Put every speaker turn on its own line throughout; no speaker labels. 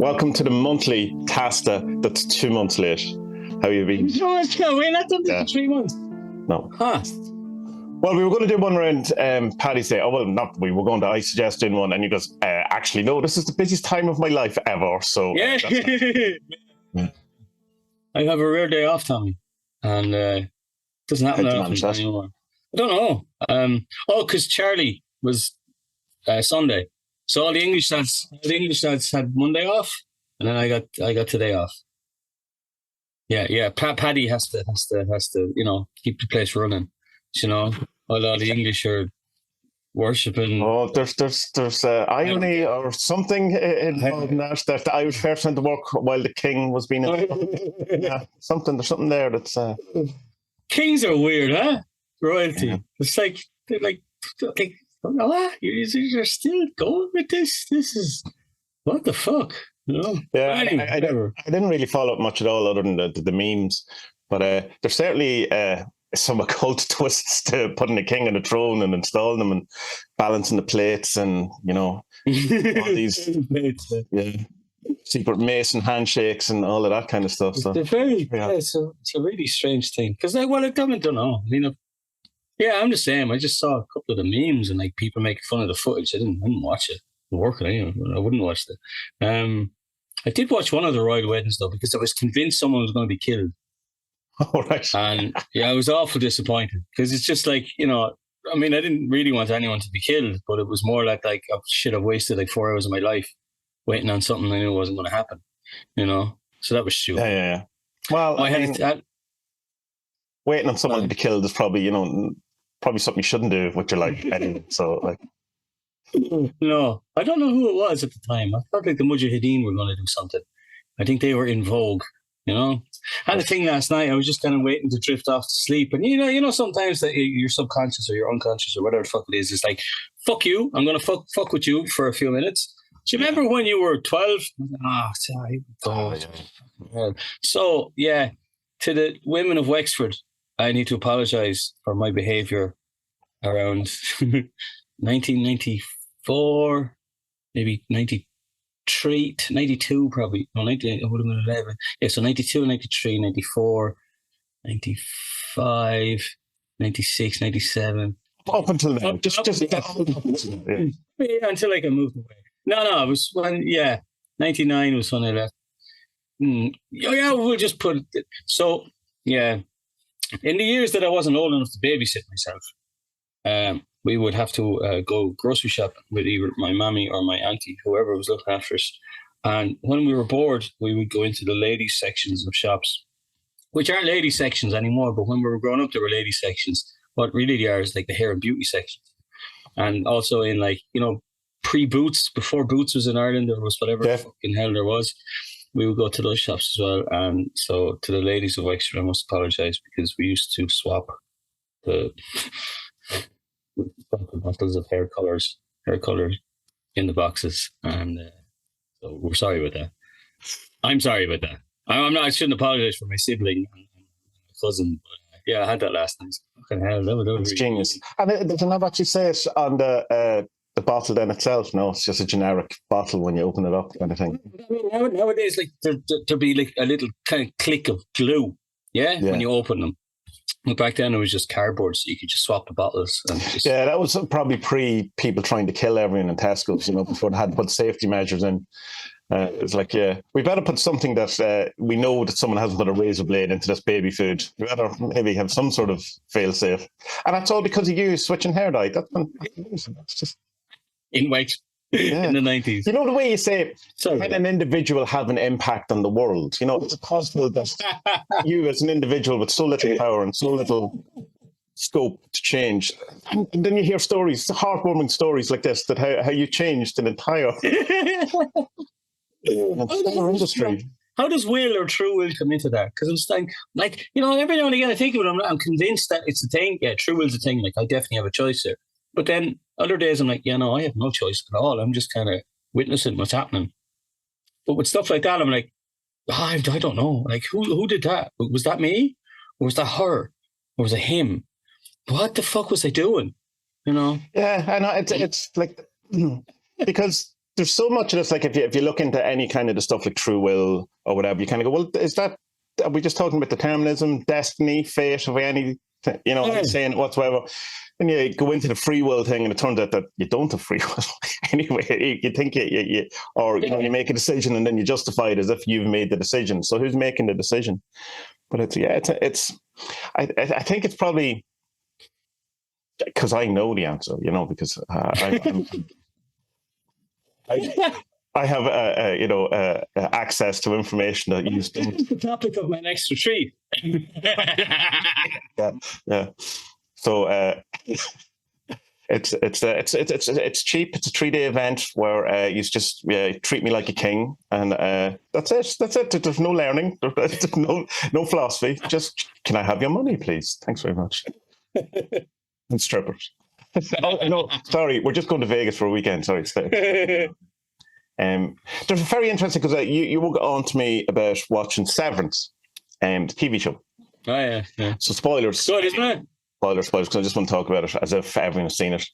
Welcome to the monthly TaSTA that's 2 months late. How you been?
No, it's not. We're not done for 3 months.
No.
Huh.
Well, we were going to do one around Paddy's Day. Oh, well, not we were going to, I suggest doing one. And he goes, actually, no, this is the busiest time of my life ever. So,
yeah. I have a rare day off, Tommy. And it doesn't happen that often anymore. I don't know. Because Charlie was Sunday. So all the English lads had Monday off. And then I got today off. Yeah. Paddy has to, keep the place running. You know, all the English are worshipping.
Oh, there's irony or something involved in that the Irish person went to work while the king was being there's something there that's
Kings are weird, huh? Royalty. Yeah. It's like they're like what? You're still going with this? This is what the fuck? You know?
Yeah, anyway, I didn't really follow up much at all other than the memes, but there's certainly some occult twists to putting the king on the throne and installing him and balancing the plates and, all these secret Mason handshakes and all of that kind of stuff. So
it's a really strange thing. Because, I don't know. I'm the same. I just saw a couple of the memes and people making fun of the footage. I didn't watch it. Working anyway. I wouldn't watch it. I did watch one of the royal weddings though because I was convinced someone was going to be killed.
Oh, right.
And I was awful disappointed because it's just I didn't really want anyone to be killed, but it was more like oh, shit, I've wasted 4 hours of my life waiting on something I knew wasn't going to happen, So that was stupid.
Yeah. Well, waiting on someone to be killed is probably, probably something you shouldn't do with your life anyway. So
No, I don't know who it was at the time. I thought the Mujahideen were going to do something. I think they were in vogue. I had a thing last night. I was just kind of waiting to drift off to sleep. And, sometimes that your subconscious or your unconscious or whatever the fuck it is like, fuck you. I'm going to fuck with you for a few minutes. Do you remember when you were 12? Sorry. So, to the women of Wexford, I need to apologize for my behavior around 1994, maybe 93, 92 probably. No, 98, I would have been 11. Yeah, so 92, 93, 94, 95, 96, 97.
Up until now. Just
until I can move away. No, it was when, 99 was when I left. We'll just put it. So, in the years that I wasn't old enough to babysit myself, we would have to go grocery shopping with either my mommy or my auntie, whoever was looking after us. And when we were bored, we would go into the ladies' sections of shops, which aren't ladies' sections anymore, but when we were growing up, there were ladies' sections. What really they are is the hair and beauty sections. And also in pre-Boots, before Boots was in Ireland, there was whatever fucking hell there was. We would go to those shops as well. And so to the ladies of Wexford, I must apologise because we used to swap the bottles of hair colours in the boxes, and so we're sorry about that. I'm sorry about that. I shouldn't apologize for my sibling and my cousin, but I had that last night. Fucking hell, that was
really genius. And it doesn't have actually say it on the bottle then itself. No, it's just a generic bottle when you open it up, kind of thing.
Nowadays, there'd be a little kind of click of glue, when you open them. But back then, it was just cardboard, so you could just swap the bottles.
That was probably pre-people trying to kill everyone in Tesco's, before they had to put safety measures in. It's we better put something that we know that someone hasn't put a razor blade into this baby food. We better maybe have some sort of fail-safe. And that's all because of you switching hair dye. That's just...
In white. In the 90s.
You know the way you say, can an individual have an impact on the world? It's possible that you as an individual with so little power and so little scope to change. And then you hear stories, heartwarming stories like this, that how you changed an entire industry.
How does will or true will come into that? Because it's every now and again I think of it, I'm convinced that it's a thing. Yeah, true will's a thing. I definitely have a choice here. But then other days I'm I have no choice at all. I'm just kind of witnessing what's happening. But with stuff like that, I'm I don't know. Who did that? Was that me? Or was that her? Or was it him? What the fuck was I doing?
Yeah, I know. It's because there's so much of this. Like if you look into any kind of the stuff like true will or whatever, you kind of go, well, are we just talking about determinism, destiny, fate, of any, saying whatsoever? And you go into the free will thing, and it turns out that you don't have free will anyway. You think you make a decision and then you justify it as if you've made the decision. So who's making the decision? But I think it's probably because I know the answer, because I have access to information that you don't.
The topic of my next retreat.
Yeah. So it's cheap. It's a 3-day event where you just treat me like a king, and that's it. That's it. There's no learning. There's no philosophy. Just, can I have your money, please? Thanks very much. And strippers. Oh no, sorry. We're just going to Vegas for a weekend. Sorry. There's a very interesting, because you will go on to me about watching Severance, the TV show.
Oh yeah.
So spoilers.
Good, isn't it?
Spoilers, because I just want to talk about it as if everyone's seen it.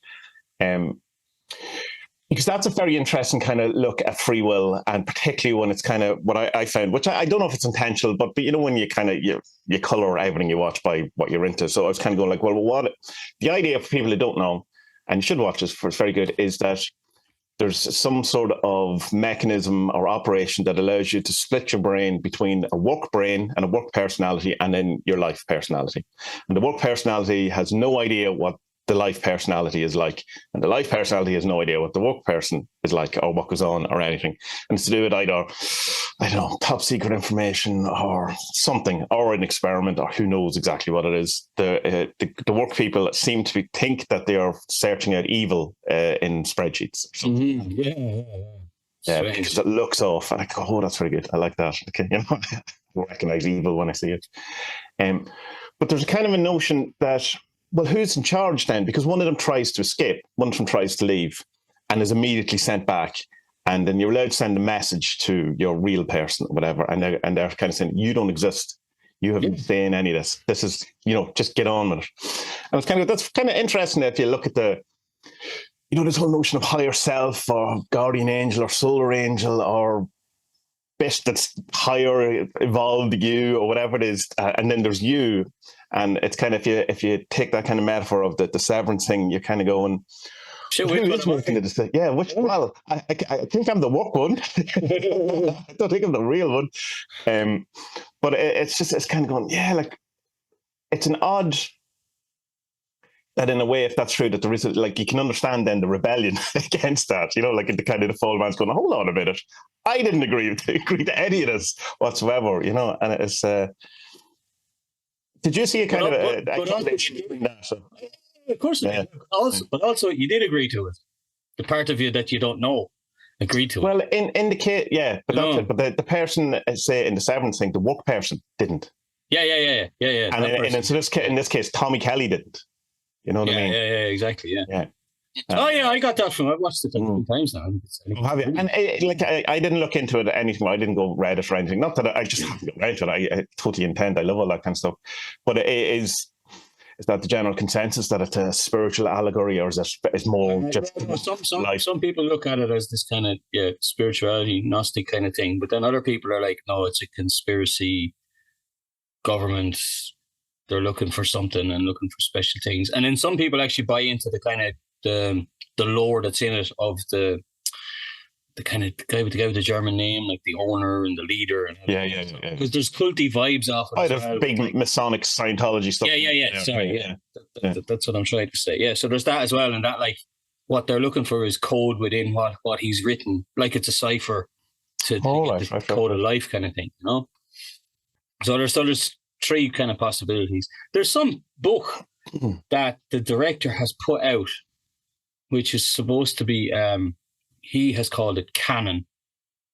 Because that's a very interesting kind of look at free will, and particularly when it's kind of what I found, which I don't know if it's intentional, but when you kind of you color everything you watch by what you're into. So I was kind of going like, well, what the idea for people who don't know, and you should watch this, for it's very good, is that there's some sort of mechanism or operation that allows you to split your brain between a work brain and a work personality, and then your life personality. And the work personality has no idea what the life personality is like, and the life personality has no idea what the work person is like, or what goes on, or anything. And it's to do with either, I don't know, top secret information or something, or an experiment, or who knows exactly what it is. The work people seem to think that they are searching out evil in spreadsheets. Yeah, because it looks off, and I go, oh, that's very good. I like that. Okay, I recognize evil when I see it. But there's a kind of a notion that, well, who's in charge then? Because one of them tries to escape, one of them tries to leave, and is immediately sent back. And then you're allowed to send a message to your real person or whatever. And they're kind of saying, you don't exist. You haven't saying any of this. This is, just get on with it. And it's that's kind of interesting if you look at this whole notion of higher self, or guardian angel, or solar angel, or bit that's higher evolved you, or whatever it is. And then there's you. And it's kind of, if you take that kind of metaphor of the severance thing, you're kind of going,
which making
the decision? Yeah, well, I think I'm the work one. I don't think I'm the real one. But it's kind of going, yeah, like, it's an odd, that in a way, if that's true, that there is, like, you can understand then the rebellion against that, like the kind of the fall man's going, hold on a minute, I didn't agree to any of this whatsoever, and it's, did you see a kind of a correlation between that? So,
of course, yeah. But also you did agree to it. The part of you that you don't know agreed to it.
Well, in the case, yeah, but that's it. But the person, say in the Severance thing, the work person didn't.
Yeah.
And in this case, Tommy Kelly didn't. You know what I mean?
Yeah, exactly. Yeah. I got that from. I've watched it a few times now.
Oh, have you? And I didn't look into it anything. I didn't go Reddit or anything. Not that I just haven't read it. I totally intend. I love all that kind of stuff. But is that the general consensus that it's a spiritual allegory, or is it more just
some people look at it as this kind of spirituality, Gnostic kind of thing. But then other people are like, no, it's a conspiracy. Government, they're looking for something and looking for special things. And then some people actually buy into the kind of the lore that's in it of the kind of guy with the German name, like the owner and the leader. And because there's culty vibes off it.
There's big Masonic Scientology stuff.
Yeah. That's what I'm trying to say. Yeah, so there's that as well, and that, like, what they're looking for is code within what he's written, like it's a cipher to get the code of life kind of thing, So there's three kind of possibilities. There's some book that the director has put out, which is supposed to be, he has called it canon,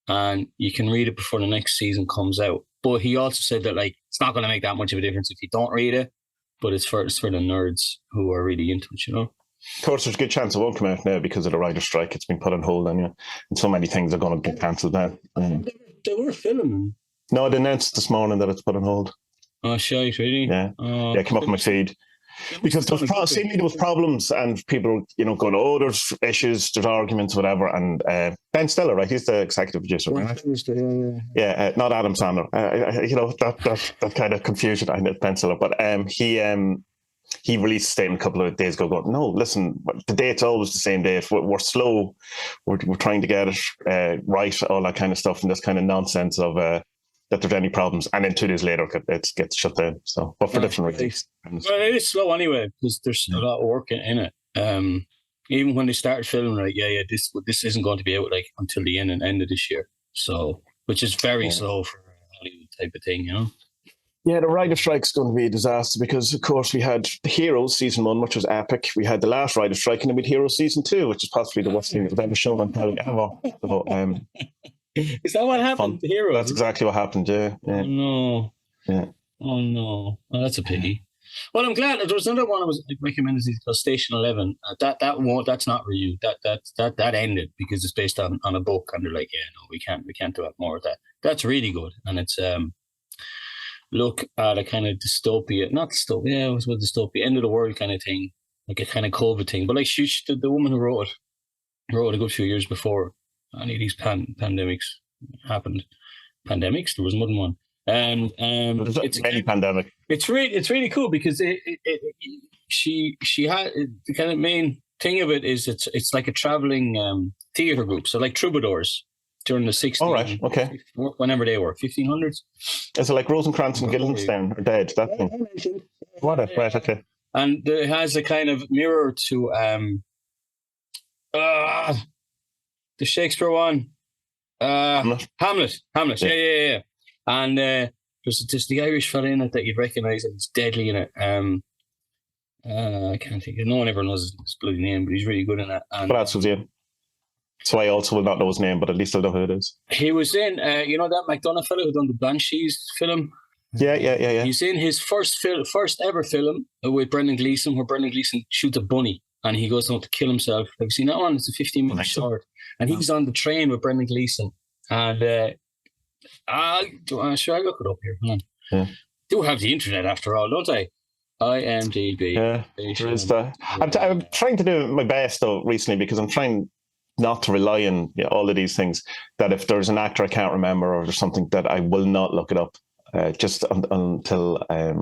and you can read it before the next season comes out. But he also said that, like, it's not going to make that much of a difference if you don't read it, but it's for the nerds who are really into it,
Of course, there's a good chance it won't come out now because of the writer's strike. It's been put on hold, and so many things are going to be cancelled now.
They were filming.
No, they announced this morning that it's put on hold.
Oh, shite, really?
Yeah. It came up on my feed. Because seemingly there was problems and people, going, oh, there's issues, there's arguments, whatever. And Ben Stiller, right? He's the executive producer, right? Yeah, not Adam Sandler. That kind of confusion. I know Ben Stiller, but he released a statement a couple of days ago going, no, listen, the date's always the same date. We're slow. We're trying to get it right, all that kind of stuff, and this kind of nonsense of that there's any problems. And then 2 days later, it gets shut down. So, but for different reasons.
Well, it is slow anyway, because there's a lot of work in it. Even when they started filming, like, this isn't going to be out like until the end of this year. So, which is very slow for a Hollywood type of thing,
Yeah, the writer strike's going to be a disaster because, of course, we had the Heroes season 1, which was epic. We had the last writer strike, and then we had Heroes season 2, which is possibly the worst thing that's ever shown on telly ever. So,
is that what happened to Heroes?
That's exactly what happened, yeah.
Oh, no.
Yeah.
Oh, no. Oh, that's a pity. Well, I'm glad there was another one that was recommended called Station 11. That's not renewed. That ended because it's based on a book, and they're like, we can't do more of that. That's really good, and it's look at a kind of dystopia, not dystopia, it was with dystopia, end of the world kind of thing, like a kind of COVID thing. But like the woman who wrote a good few years before any of these pandemics happened. Pandemics? There was more than one.
It's many pandemic.
It's really cool because she had the kind of main thing of it is it's like a traveling theater group, so like troubadours during the 60s.
All right, okay.
Whenever they were 1500s.
Is it like Rosencrantz and Guildenstern are dead? That thing. What? Right, okay.
And it has a kind of mirror to the Shakespeare one. Hamlet. Yeah. And there's the Irish fella in it that you'd recognise, and it's deadly in it. I can't think. No one ever knows his bloody name, but he's really good in it. And
that's who's in. So I also will not know his name, but at least I'll know who it is.
He was in, that McDonagh fellow who done the Banshees film.
Yeah.
He's in his first ever film with Brendan Gleeson, where Brendan Gleeson shoots a bunny and he goes on to kill himself. Have you seen that one? It's a 15-minute short, and he's on the train with Brendan Gleeson. And should I look it up here? Hold on.
Yeah.
Do have the internet after all, don't I? IMDb.
Yeah, there is that. I'm trying to do my best though recently because I'm trying not to rely on all of these things. That if there's an actor I can't remember or there's something that I will not look it up just until I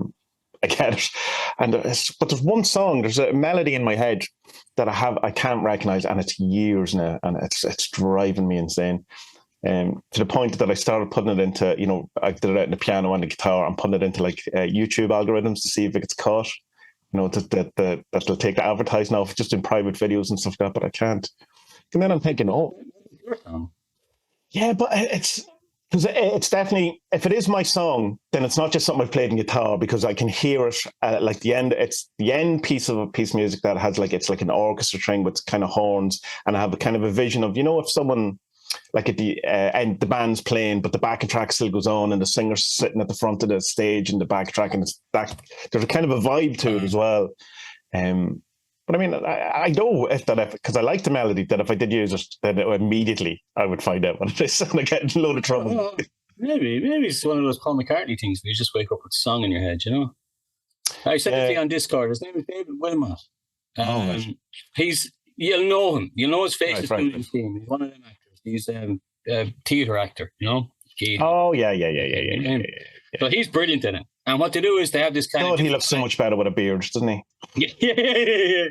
get it. But there's one song, there's a melody in my head that I can't recognize, and it's years now, and it's driving me insane. To the point that I started putting it into, I did it out in the piano and the guitar and putting it into like YouTube algorithms to see if it gets caught. That'll take the advertising off just in private videos and stuff like that, but I can't. And then I'm thinking, yeah, but it's definitely, if it is my song, then it's not just something I've played in guitar because I can hear it like the end. It's the end piece of a piece of music that has it's like an orchestra string with kind of horns, and I have a kind of a vision of if someone. Like at the end, the band's playing, but the backing track still goes on, and the singer's sitting at the front of the stage in the back track, and there's a kind of a vibe to it as well. But I mean, I know because I like the melody, that if I did use it, then immediately I would find out what it is, and I get in a load of trouble.
Maybe it's one of those Paul McCartney things where you just wake up with a song in your head, I sent it to you on Discord. His name is David Wilmot. You'll know him. You'll know his face. Right. He's one of them actors. He's a theatre actor,
Oh, yeah.
So he's brilliant in it. And what they do is they have this kind of...
he looks so much better with a beard, doesn't he?
Yeah.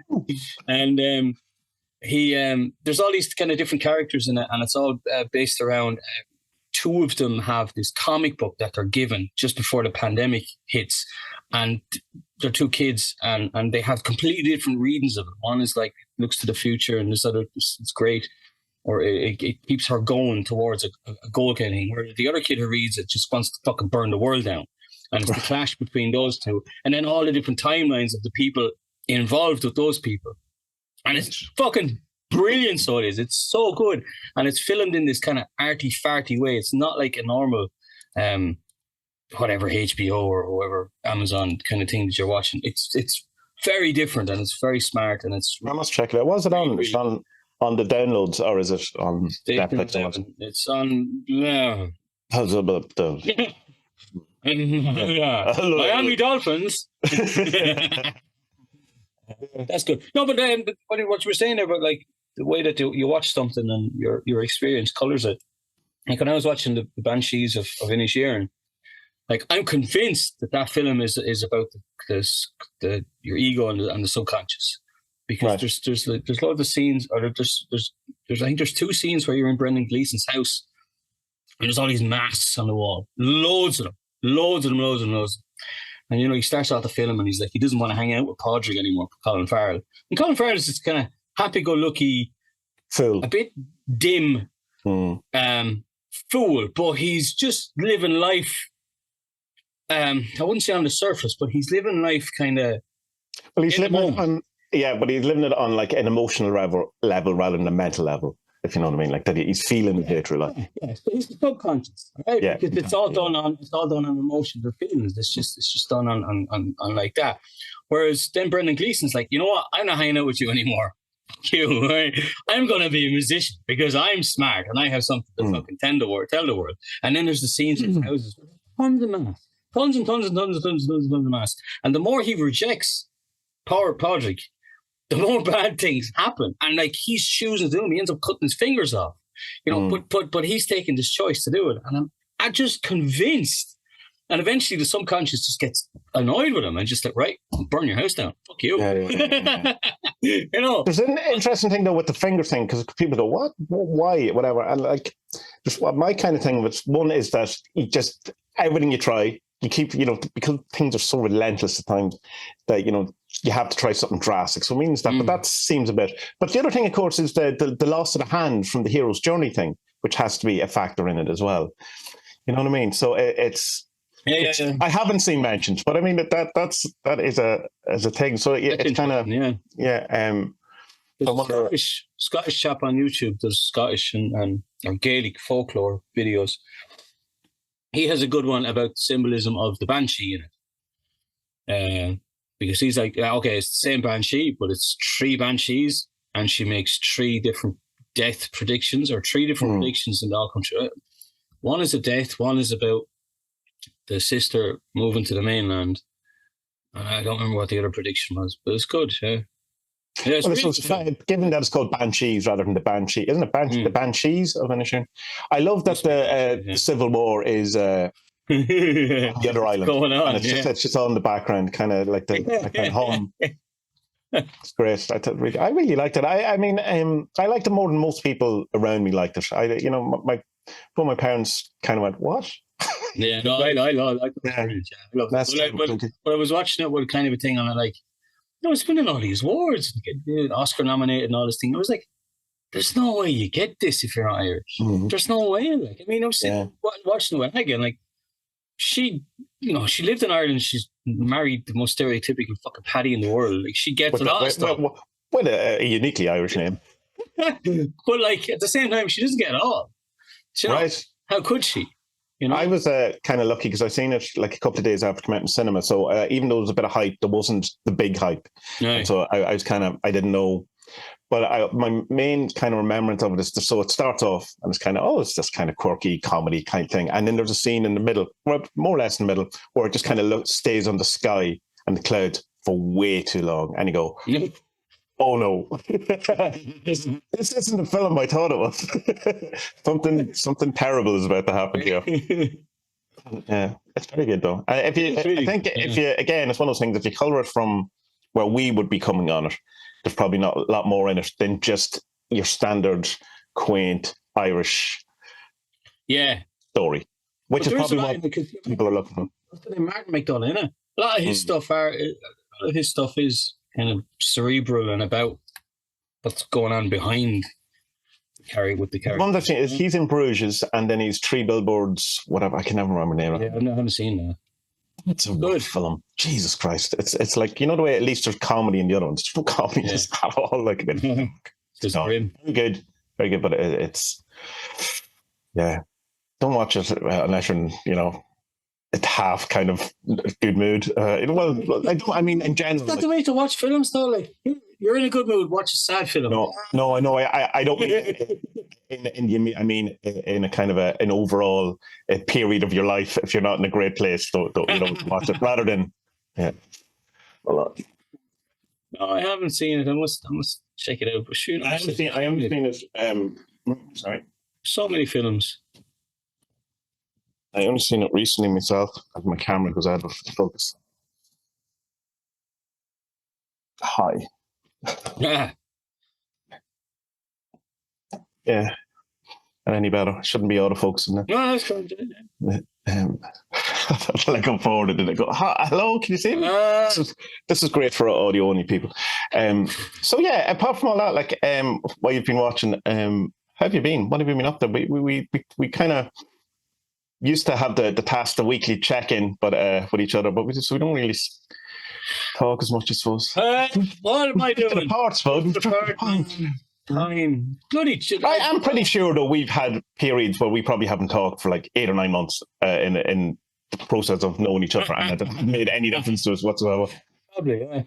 And there's all these kind of different characters in it, and it's all based around... two of them have this comic book that they're given just before the pandemic hits, and they're two kids, and they have completely different readings of it. One is like, looks to the future, and this other, it's great. Or it keeps her going towards a goal kind of thing, where the other kid who reads it just wants to fucking burn the world down. And it's the clash between those two. And then all the different timelines of the people involved with those people. And it's fucking brilliant, so it is. It's so good. And it's filmed in this kind of arty-farty way. It's not like a normal, whatever, HBO or whoever, Amazon kind of thing that you're watching. It's very different, and it's very smart, and it's...
I must check it out. Was it on? It's on the downloads, or is it on Netflix?
It's on... Yeah. Miami Dolphins. That's good. No, but what you were saying about like the way that you watch something and your experience colors it. Like when I was watching the Banshees of Inisherin, like I'm convinced that film is about the your ego and the subconscious, because
Right.
there's loads of scenes, or there's I think there's 2 scenes where you're in Brendan Gleeson's house, and there's all these masks on the wall, loads of them, loads of them, loads and loads. And you know, he starts off the film and he's like, he doesn't want to hang out with Padraig anymore, Colin Farrell. And Colin Farrell is this kind of happy-go-lucky,
Fool.
a bit dim, fool, but he's just living life. I wouldn't say on the surface, but he's living life kind of.
Well, he's living it on, but he's living it on like an emotional level rather than a mental level, if you know what I mean. Like that, he's feeling the hatred. Like,
yeah, so he's subconscious, right?
Yeah,
because it's all done on emotions or feelings. It's just done on like that. Whereas then Brendan Gleeson's like, you know what? I'm not hanging out with you anymore. You, right? I'm going to be a musician because I'm smart and I have something to fucking tell the world. And then there's the scenes in houses, tons of masks, tons of masks. And the more he rejects Padraig, the more bad things happen. And like he's choosing to do them, he ends up cutting his fingers off. You know, but he's taking this choice to do it, and I'm just convinced. And eventually, the subconscious just gets annoyed with him and just like, right, burn your house down. Fuck you.
Yeah.
You know,
there's an interesting thing though with the finger thing, because people go, "What? Why? Whatever." And like, just my kind of thing. One is that you just everything you try, you keep, you know, because things are so relentless at times that you know you have to try something drastic. So it means that, but that seems a bit. But the other thing, of course, is the loss of the hand from the hero's journey thing, which has to be a factor in it as well. You know what I mean? So it's.
Yeah.
I haven't seen mentioned, but I mean that is a thing. So it's kind of
Scottish chap on YouTube does Scottish and Gaelic folklore videos. He has a good one about the symbolism of the banshee in it, because he's like, okay, it's the same banshee, but it's 3 banshees, and she makes 3 different death predictions, or 3 different predictions, and they all come true. One is a death, one is about the sister moving to the mainland, and I don't remember what the other prediction was, but it's good. Yeah, it's
really given that it's called Banshees rather than the Banshee, isn't it? The Banshees of Inisherin. I love that the Civil War is the other island
going on,
and it's just all in the background, kind of like the kind of home. It's great. I really liked it. I mean, I liked it more than most people around me liked it. You know, my parents kind of went, "What?"
Yeah, no, I like the experience. I love it. But I was watching it with kind of a thing on it, like, you know, it's winning all these awards, Oscar nominated and all this thing. I was like, there's no way you get this if you're not Irish. There's no way. Like, I mean, I was sitting watching it with again, like, she lived in Ireland. She's married the most stereotypical fucking Paddy in the world. Like, she gets it all stuff.
With a uniquely Irish name.
But like at the same time, she doesn't get it all. You know, right? How could she? You know?
I was kind of lucky because I seen it like a couple of days after coming out in cinema. So even though there was a bit of hype, there wasn't the big hype. Right. So I was kind of, I didn't know. But my main kind of remembrance of it is so it starts off and it's kind of, it's just kind of quirky comedy kind of thing. And then there's a scene in the middle, well, more or less in the middle, where it just kind of stays on the sky and the clouds for way too long. And you go, oh no, this isn't the film I thought it was. something terrible is about to happen here. Yeah, it's very good though. Again, it's one of those things. If you colour it from where we would be coming on it, there's probably not a lot more in it than just your standard quaint Irish story, which is probably what people are looking for.
Martin McDonagh, isn't it? A lot of his stuff is kind of cerebral and about what's going on behind with the character.
One thing is he's in Bruges and then he's 3 Billboards, whatever, I can never remember the name.
Yeah, I haven't seen that.
It's a good film. Jesus Christ. It's like, you know the way at least there's comedy in the other ones. There's no comedy at all. Like
it's very
good. Very good, but it's don't watch it unless you're in, at half kind of good mood. I mean, in general.
That's the way to watch films, though. Like, you're in a good mood, watch a sad film.
No, I know. I don't mean I mean in a kind of an overall period of your life. If you're not in a great place, don't watch it. Rather than,
No, I haven't seen it. I must check it out. But shoot,
I haven't seen it. Sorry.
So many films.
I only seen it recently myself. As my camera goes out of focus. Hi.
Yeah.
Yeah. And any better? Shouldn't be autofocus in it.
No, that's good.
I come forward and I go, hello, can you see me? This is great for audio only people. So yeah, apart from all that, like what you've been watching, how have you been? What have you been up to? We kind of used to have the TaSTA weekly check-in, but with each other, but we don't really talk as much, I suppose.
What am I doing? Time. Bloody shit.
I am pretty sure though we've had periods where we probably haven't talked for like 8 or 9 months in the process of knowing each other, and that hasn't made any difference to us whatsoever.
Probably, yeah.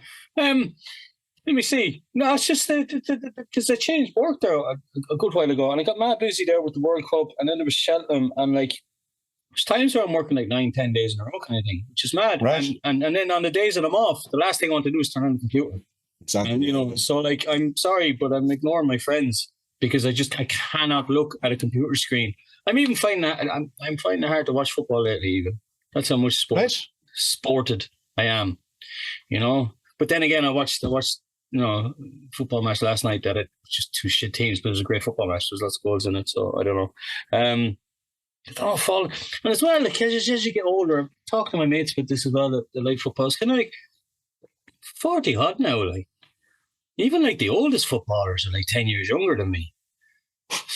Let me see. No, it's just because I changed work there a good while ago, and I got mad busy there with the World Cup, and then there was Cheltenham, and like there's times where I'm working like 9-10 days in a row kind of thing, which is mad.
Right.
And then on the days that I'm off, the last thing I want to do is turn on the computer.
Exactly.
And, you know, so like, I'm sorry, but I'm ignoring my friends because I cannot look at a computer screen. I'm even finding that I'm finding it hard to watch football lately. Even that's how much sported I am, you know. But then again, I watched football match last night that it was just 2 shit teams, but it was a great football match. There's lots of goals in it, so I don't know. And as well, like as you get older, I'm talking to my mates about this as well. That like football, it's kind of like 40 odd now, like. Even like the oldest footballers are like 10 years younger than me.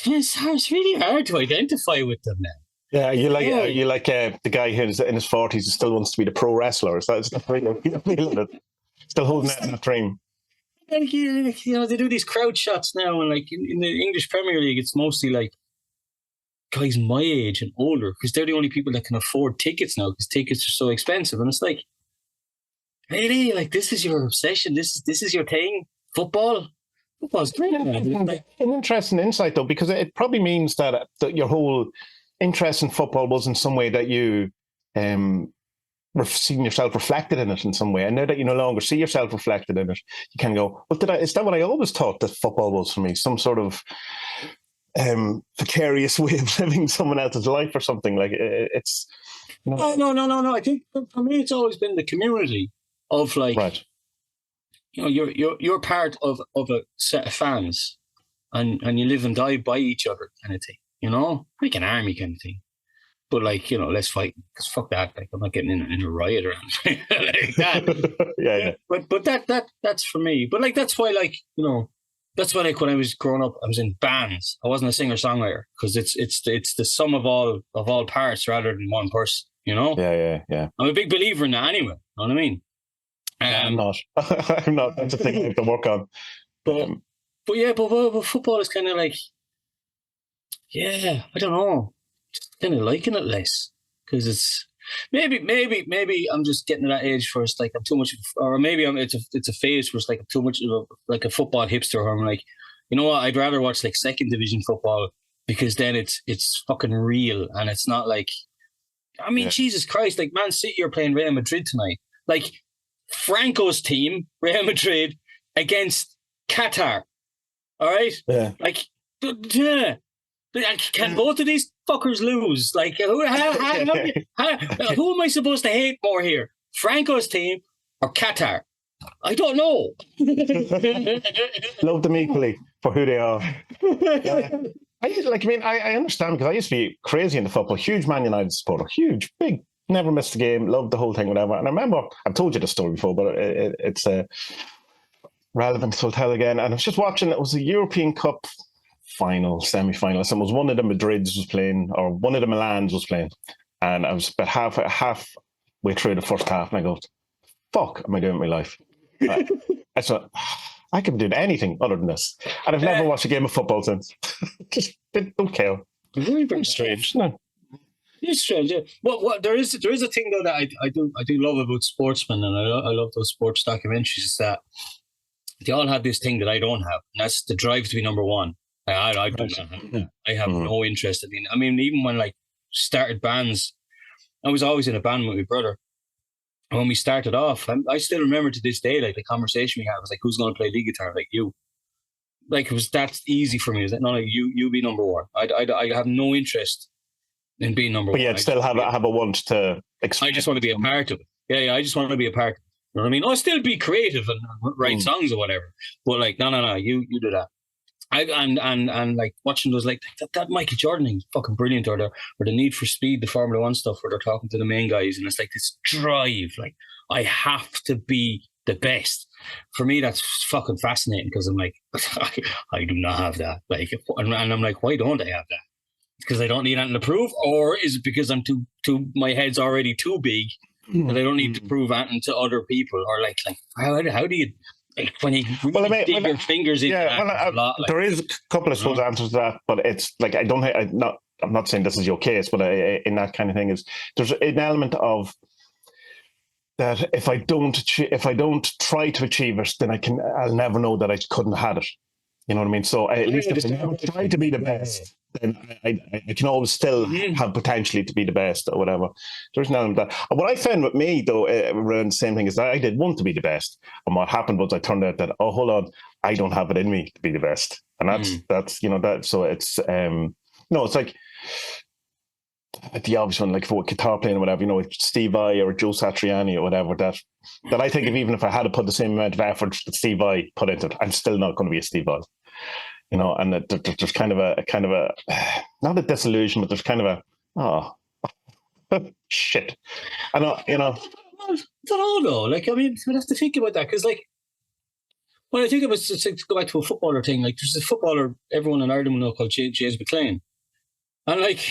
It's really hard to identify with them now.
Yeah, you like the guy who's in his 40s who still wants to be the pro wrestler. Is that really still holding that in a dream?
Like, you know, they do these crowd shots now, and like in the English Premier League, it's mostly like guys my age and older because they're the only people that can afford tickets now because tickets are so expensive. And it's like, really, like this is your obsession. This is your thing. Football's great.
An interesting insight, though, because it probably means that your whole interest in football was in some way that you seeing yourself reflected in it in some way. And now that you no longer see yourself reflected in it, you can go, well, is that what I always thought that football was for me? Some sort of vicarious way of living someone else's life or something. Like it's... You know,
no. I think for me, it's always been the community of like... Right. You know, you're part of a set of fans, and you live and die by each other, kind of thing. You know, like an army kind of thing. But like, you know, let's fight because fuck that. Like, I'm not getting in a riot or anything like that.
Yeah.
But that's for me. But like, that's why, like, you know, that's why like when I was growing up, I was in bands. I wasn't a singer songwriter because it's the sum of all parts rather than one person. You know.
Yeah.
I'm a big believer in that anyway. You know what I mean?
I'm not. I'm not. That's a thing I have to work on.
But football is kind of like, yeah, I don't know, just kind of liking it less because it's maybe I'm just getting to that age where it's like I'm too much, or maybe it's a phase where it's like I'm too much of like a football hipster. Where I'm like, you know what, I'd rather watch like second division football because then it's fucking real and it's not like, I mean, Jesus Christ, like Man City are playing Real Madrid tonight, like. Franco's team, Real Madrid, against Qatar. All right?
Yeah.
Like, can both of these fuckers lose? Like, who am I supposed to hate more here? Franco's team or Qatar? I don't know.
Love them equally for who they are. I understand because I used to be crazy into football, huge Man United supporter, huge, big. Never missed a game, loved the whole thing, whatever. And I remember, I've told you the story before, but it's relevant, so I'll tell again. And I was just watching, it was a European Cup final, semi-finalist, and it was one of the Madrids was playing, or one of the Milans was playing. And I was about halfway through the first half, and I go, fuck am I doing with my life? I thought, I could be doing anything other than this. And I've never watched a game of football since. Just don't care. Very strange, isn't it?
It's strange, yeah. Well, there is a thing though that I do love about sportsmen, and I love those sports documentaries. Is that they all have this thing that I don't have, and that's the drive to be number one. I don't have that. I have no interest. I mean, even when like started bands, I was always in a band with my brother, when we started off, I still remember to this day, like the conversation we had was like, "Who's going to play lead guitar?" Like you. Like it was that easy for me. Is that no? Like you be number one. I have no interest in being number
But
one.
yeah, still have a want to.
I just want to be a part of it. Yeah, I just want to be a part. You know what I mean? I'll still be creative and write songs or whatever. But like, no, you do that. And like watching those like that Michael Jordan thing, fucking brilliant, or the Need for Speed, the Formula One stuff where they're talking to the main guys, and it's like this drive, like I have to be the best. For me, that's fucking fascinating because I'm like, I do not have that. Like, and I'm like, why don't I have that? Because I don't need anything to prove, or is it because I'm too my head's already too big that I don't need to prove anything to other people, or like how do you? Like when you really dig your fingers into that,
there is a couple of suppose answers to that, but it's like I'm not saying this is your case, but in that kind of thing is there's an element of that if I don't try to achieve it, then I'll never know that I couldn't have had it. You know what I mean? So at least if I never try to be the best, then I can always still have potentially to be the best or whatever. There's an element of that. And what I found with me, though, around the same thing is that I did want to be the best. And what happened was I turned out that, oh, hold on, I don't have it in me to be the best. And that's so it's, it's like the obvious one, like for guitar playing or whatever, Steve Vai or Joe Satriani or whatever, that I think even if I had to put the same amount of effort that Steve Vai put into it, I'm still not going to be a Steve Vai. And there's kind of a not a disillusionment, there's kind of a shit. I know,
I don't know though. Like, I mean, we'd have to think about that because, like, when I think about to go back to a footballer thing, like, there's a footballer everyone in Ireland will know called James McLean, and like,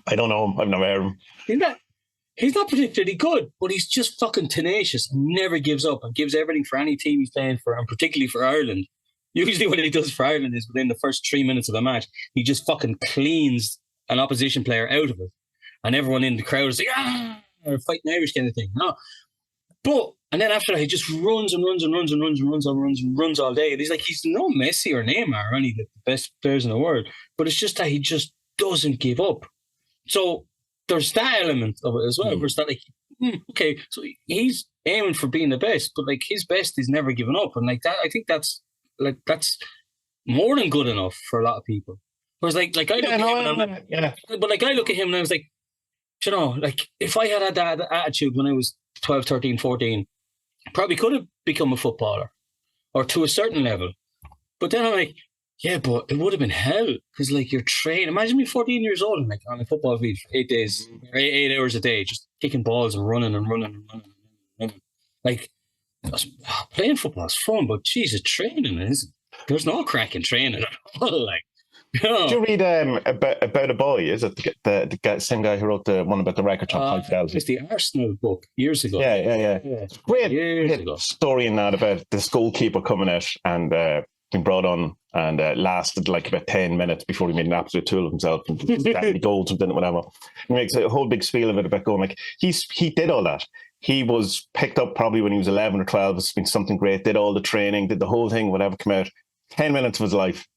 I don't know him. I've never heard him.
He's not particularly good, but he's just fucking tenacious and never gives up and gives everything for any team he's playing for, and particularly for Ireland. Usually what he does for Ireland is within the first 3 minutes of a match, he just fucking cleans an opposition player out of it. And everyone in the crowd is like, or fighting Irish kind of thing. No. But, and then after that, he just runs and runs and runs and runs and runs and runs and runs all day. And he's no Messi or Neymar or any of the best players in the world. But it's just that he just doesn't give up. So there's that element of it as well. Where it's that like, okay, so he's aiming for being the best, but like his best is never giving up. And like that, I think that's more than good enough for a lot of people. Whereas I look at him and I'm like, but like I look at him and I was like, like if I had that attitude when I was 12, 13, 14, I probably could have become a footballer or to a certain level. But then I'm like, yeah, but it would have been hell because like you're trained. Imagine me 14 years old and like on a football field for 8 days, 8 hours a day, just kicking balls and running and running and running and running. Like, playing football is fun, but Jesus, training isn't. There's no crack in training at all. Like,
Did you read about a boy? Is it the same guy who wrote the one about the record top 5,000?
It's the Arsenal book years ago.
Yeah. Great story in that about this goalkeeper coming out and being brought on and lasted like about 10 minutes before he made an absolute tool of himself and got goals and whatever. He makes a whole big spiel of it about going like he did all that. He was picked up probably when he was 11 or 12. It's been something great. Did all the training, did the whole thing, whatever, come out. 10 minutes of his life,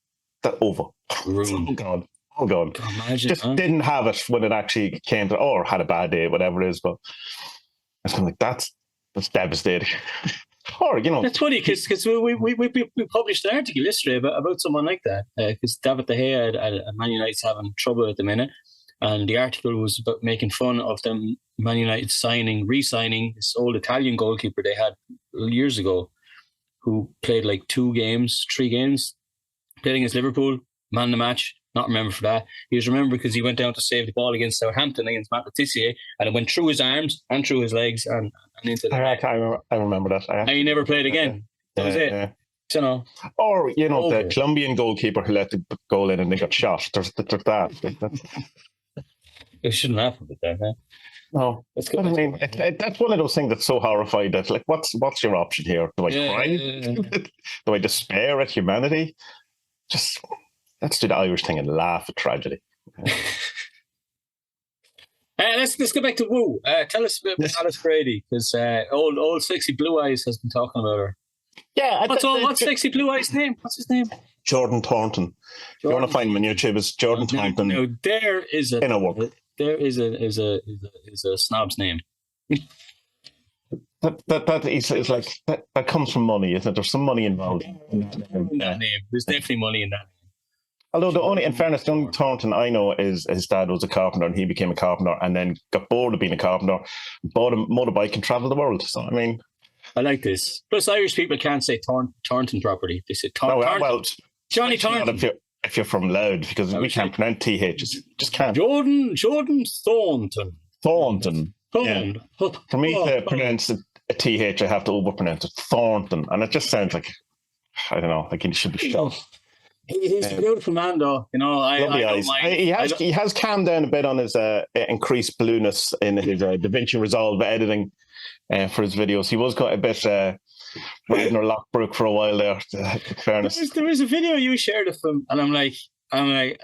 that over. All gone.
Imagine,
just didn't have it when it actually came to, or had a bad day, whatever it is. But it's kind of like, that's devastating. Or,
That's funny because we published an article yesterday about someone like that. Because David De Gea at Man United's having trouble at the minute. And the article was about making fun of them, Man United re-signing this old Italian goalkeeper they had years ago, who played like 3 games, played against Liverpool, man the match, not remembered for that. He was remembered because he went down to save the ball against Southampton against Matt Letizia, and it went through his arms and through his legs and into the net.
I remember that.
And he never played again. That was it. Yeah.
Or, the Colombian goalkeeper who let the goal in and they got shot. There's that.
It shouldn't happen with that, huh?
No, but I mean, that's one of those things that's so horrified that, like, what's your option here? Do I cry? Do I despair at humanity? Just let's do the Irish thing and laugh at tragedy.
Let's go back to Woo. Tell us a bit about Alice Brady, because old sexy Blue Eyes has been talking about her.
Yeah,
what's sexy Blue Eyes' name? What's his name?
Jordan Thornton. If you want to find him on YouTube, it's Jordan Thornton.
No, there is a
inner work.
There is a snob's name.
That is like that comes from money, isn't it? There's some money involved in
that name. There's definitely money in that name.
Although in fairness, the only Thornton I know is his dad was a carpenter and he became a carpenter and then got bored of being a carpenter, bought a motorbike and travelled the world. So, I mean...
I like this. Plus, Irish people can't say Thornton properly. They say Thornton.
Well,
Johnny Thornton.
If you're from Loud, because we can't pronounce THs. Just can't.
Jordan Thornton.
Thornton.
Yeah.
For me to pronounce a TH, I have to overpronounce it. Thornton. And it just sounds like, I don't know, like he should be shot.
He's a beautiful man, though.
Lovely eyes. He has calmed down a bit on his increased blueness in his DaVinci Resolve editing for his videos. He was got a bit Wagner Lockbrook for a while there. In fairness,
there was a video you shared of him, and I'm like, oh my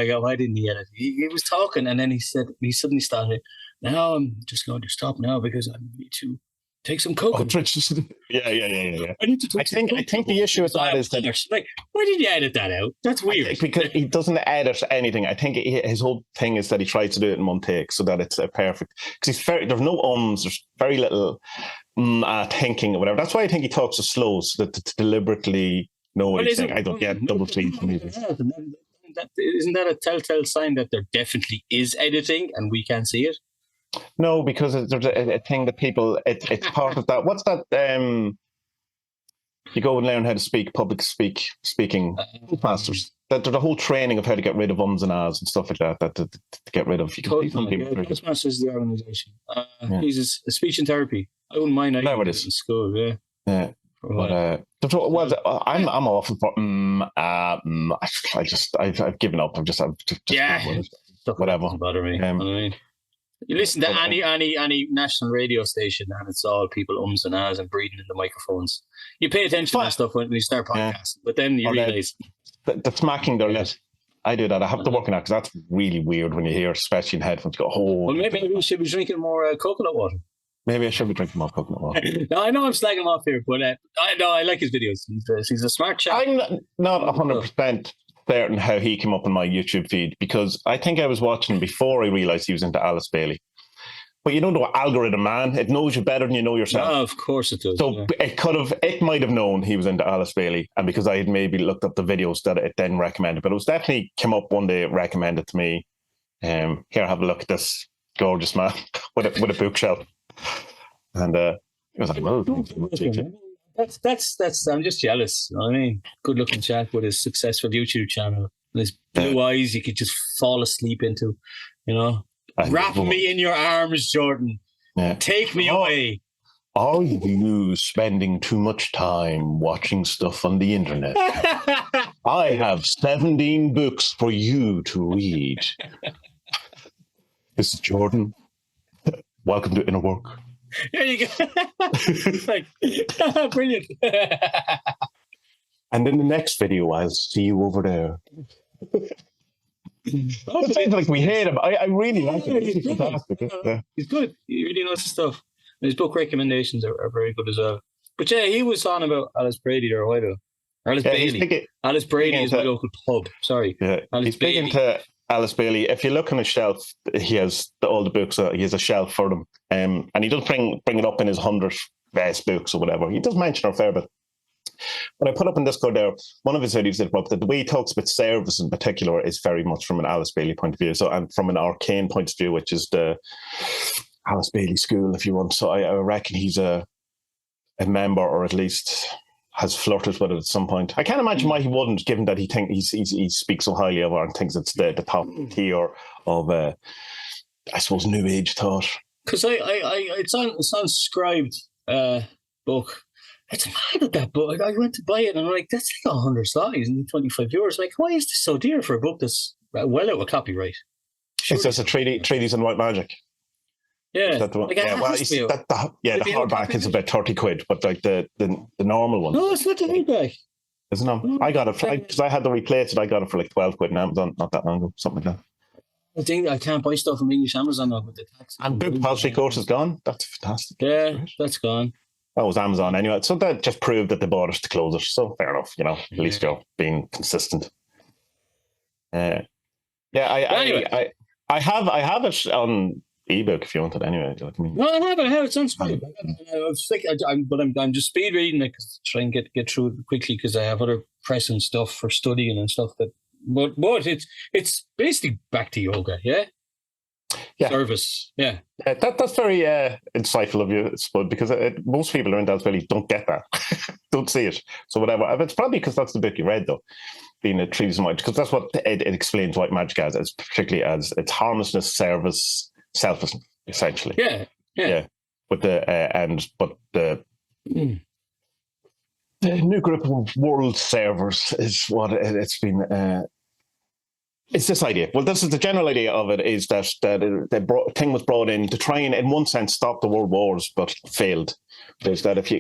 god, why didn't he edit? He was talking, and then he suddenly started. Now I'm just going to stop now because I need to take some coke.
Yeah.
I need to take
I think the issue with that is that,
like, why did you edit that out? That's weird.
Because he doesn't edit anything. I think his whole thing is that he tries to do it in one take so that it's perfect. Because there's no there's very little thinking or whatever. That's why I think he talks so slow, so that to deliberately know what he's saying. I don't get double speed from music.
Isn't that a telltale sign that there definitely is editing and we can't see it?
No, because there's a thing that people, it's part of that. What's that? You go and learn how to speak, public speaking masters. There's a whole training of how to get rid of ums and ahs and stuff like that to get rid of. You can see some people.
Toastmasters is the organisation. He's a speech and therapy. I wouldn't mind.
No, it is
in school.
Yeah. But I'm awful for I've given up. I'm just whatever.
Doesn't bother me. You listen to any national radio station and it's all people ums and ahs and breathing in the microphones. You pay attention to that stuff when you start podcasting, but then you realise
the smacking their lips. I do that. I have to work on that because that's really weird when you hear, especially in headphones, go, oh. Well,
maybe we should be drinking more coconut water.
Maybe I should be drinking more coconut water.
No, I know I'm slagging him off here, but I like his videos. He's a smart chap.
I'm not 100% certain how he came up on my YouTube feed because I think I was watching before I realised he was into Alice Bailey. But you don't know algorithm, man. It knows you better than you know yourself.
No, of course it does.
So it might have known he was into Alice Bailey, and because I had maybe looked up the videos that it then recommended, but it was definitely came up one day, recommended to me. Here, have a look at this gorgeous man with a bookshelf, and it was like, well,
that's. I'm just jealous. You know what I mean, good looking chap with his successful YouTube channel, and his blue eyes, you could just fall asleep into, Wrap me in your arms, Jordan. Yeah. Take me away.
Are you spending too much time watching stuff on the internet? I have 17 books for you to read. This is Jordan. Welcome to Inner Work.
There you go. Brilliant.
And in the next video, I'll see you over there. It seems like we hate him. I really like him. He's fantastic.
He's good. He really knows his stuff. And his book recommendations are very good as well. But yeah, he was on about Alice Brady there a while ago. Alice Bailey. Alice Brady is my local pub. Sorry.
Yeah, he's big into Alice Bailey. If you look on his shelf, he has all the books. He has a shelf for them. And he does bring it up in his 100 best books or whatever. He does mention a fair bit. When I put up in Discord there, one of his videos that the way he talks about service in particular is very much from an Alice Bailey point of view. So, and from an arcane point of view, which is the Alice Bailey School, if you want. So I reckon he's a member, or at least has flirted with it at some point. I can't imagine why he wouldn't, given that he speaks so highly of her and thinks it's the top tier of, I suppose, New Age thought.
Because it's on Scribed book. It's mad at that book. I went to buy it and I'm like, that's like 100 slides and €25. Like, why is this so dear for a book that's well out of copyright?
It's just a treatise on white magic.
Yeah.
Is that the one?
Like,
the hardback is about 30 quid, but like the normal one.
No, it's not the hardback.
Isn't it? No, I got it because I had to replace it. I got it for like 12 quid on Amazon not that long ago, something like that.
I think I can't buy stuff from English Amazon now with the tax.
And Book Depository course is gone. That's fantastic.
Yeah, that's gone.
That was Amazon anyway. So that just proved that they bought us to close it. So fair enough, at least you're being consistent. I have it on ebook if you want it anyway. I mean,
No, I have it. It sounds great. I'm just speed reading it to try and get through it quickly because I have other pressing stuff for studying and stuff. But it's basically back to yoga. Yeah.
Yeah.
Service. Yeah.
That's very insightful of you, Spud, because most people around that really don't get that, don't see it. So whatever. It's probably because that's the book you read, though, being a treatise on magic, because that's what it explains what magic as. It's particularly as it's harmlessness, service, selflessness, essentially.
Yeah.
But the new group of world servers is what it's been. It's this idea. Well, this is the general idea of it: is that the thing was brought in to try and, in one sense, stop the world wars, but failed. There's that if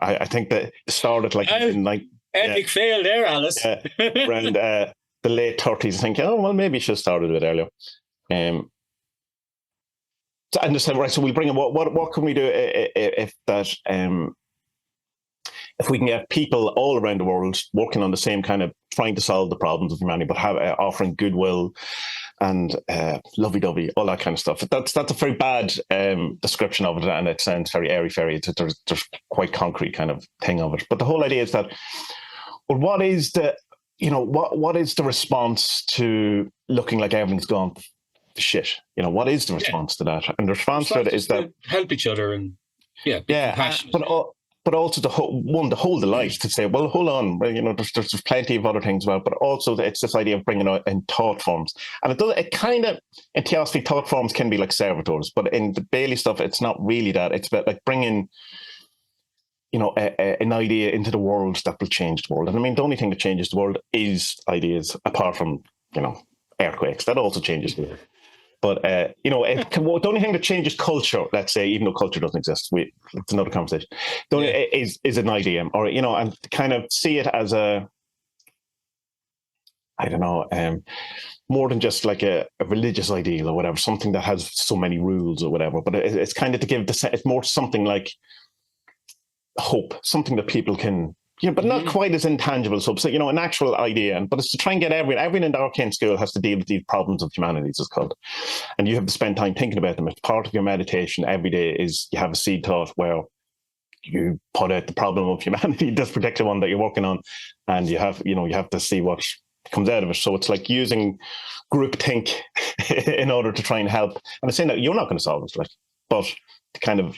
I think that it started
epic fail there, Alice.
around the late 30s. I think, maybe you should have started a bit earlier. And just said, right, so we'll bring in what can we do if that if we can get people all around the world working on the same kind of trying to solve the problems of humanity, but offering goodwill and lovey-dovey, all that kind of stuff. That's a very bad description of it, and it sounds very airy-fairy. There's quite concrete kind of thing of it. But the whole idea is that, well, what is the response to looking like everything's gone to shit? What is the response to that? And the response to it is that
help each other and be compassionate.
But also to hold the light, to say, well, hold on, there's plenty of other things about, but also it's this idea of bringing out in thought forms. And it kind of, in theosophy, thought forms can be like servitors, but in the Bailey stuff, it's not really that. It's about like bringing, an idea into the world that will change the world. And I mean, the only thing that changes the world is ideas, apart from, earthquakes. That also changes the world. But, the only thing that changes culture, let's say, even though culture doesn't exist, it's another conversation, is an idea, or, and kind of see it as more than just like a religious ideal or whatever, something that has so many rules or whatever. But it's kind of to give it's more something like hope, something that people can, but not quite as intangible. So, an actual idea, but it's to try and get everyone in the arcane school has to deal with these problems of humanity, it's called. And you have to spend time thinking about them. It's part of your meditation every day is you have a seed thought where you put out the problem of humanity, this particular one that you're working on, and you have to see what comes out of it. So it's like using group think in order to try and help. And I'm saying that you're not going to solve it, but to kind of,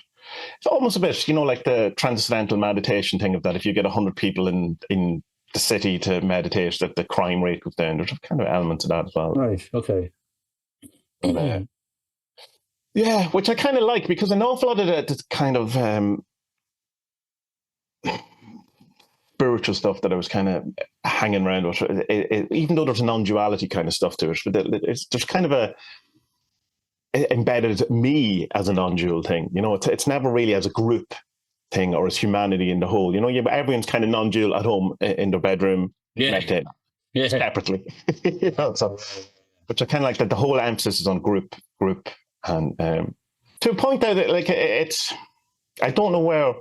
it's almost a bit, like the transcendental meditation thing of that. If you get 100 people in the city to meditate, that the crime rate goes down. There's kind of elements of that as well.
Right. Okay.
But, which I kind of like, because an awful lot of the kind of spiritual stuff that I was kind of hanging around with, even though there's a non-duality kind of stuff to it, but there's kind of embedded me as a non-dual thing. It's never really as a group thing or as humanity in the whole. Everyone's kind of non-dual at home in their bedroom, meditating separately. So, which I kind of like that the whole emphasis is on group, and to point out that it's, I don't know where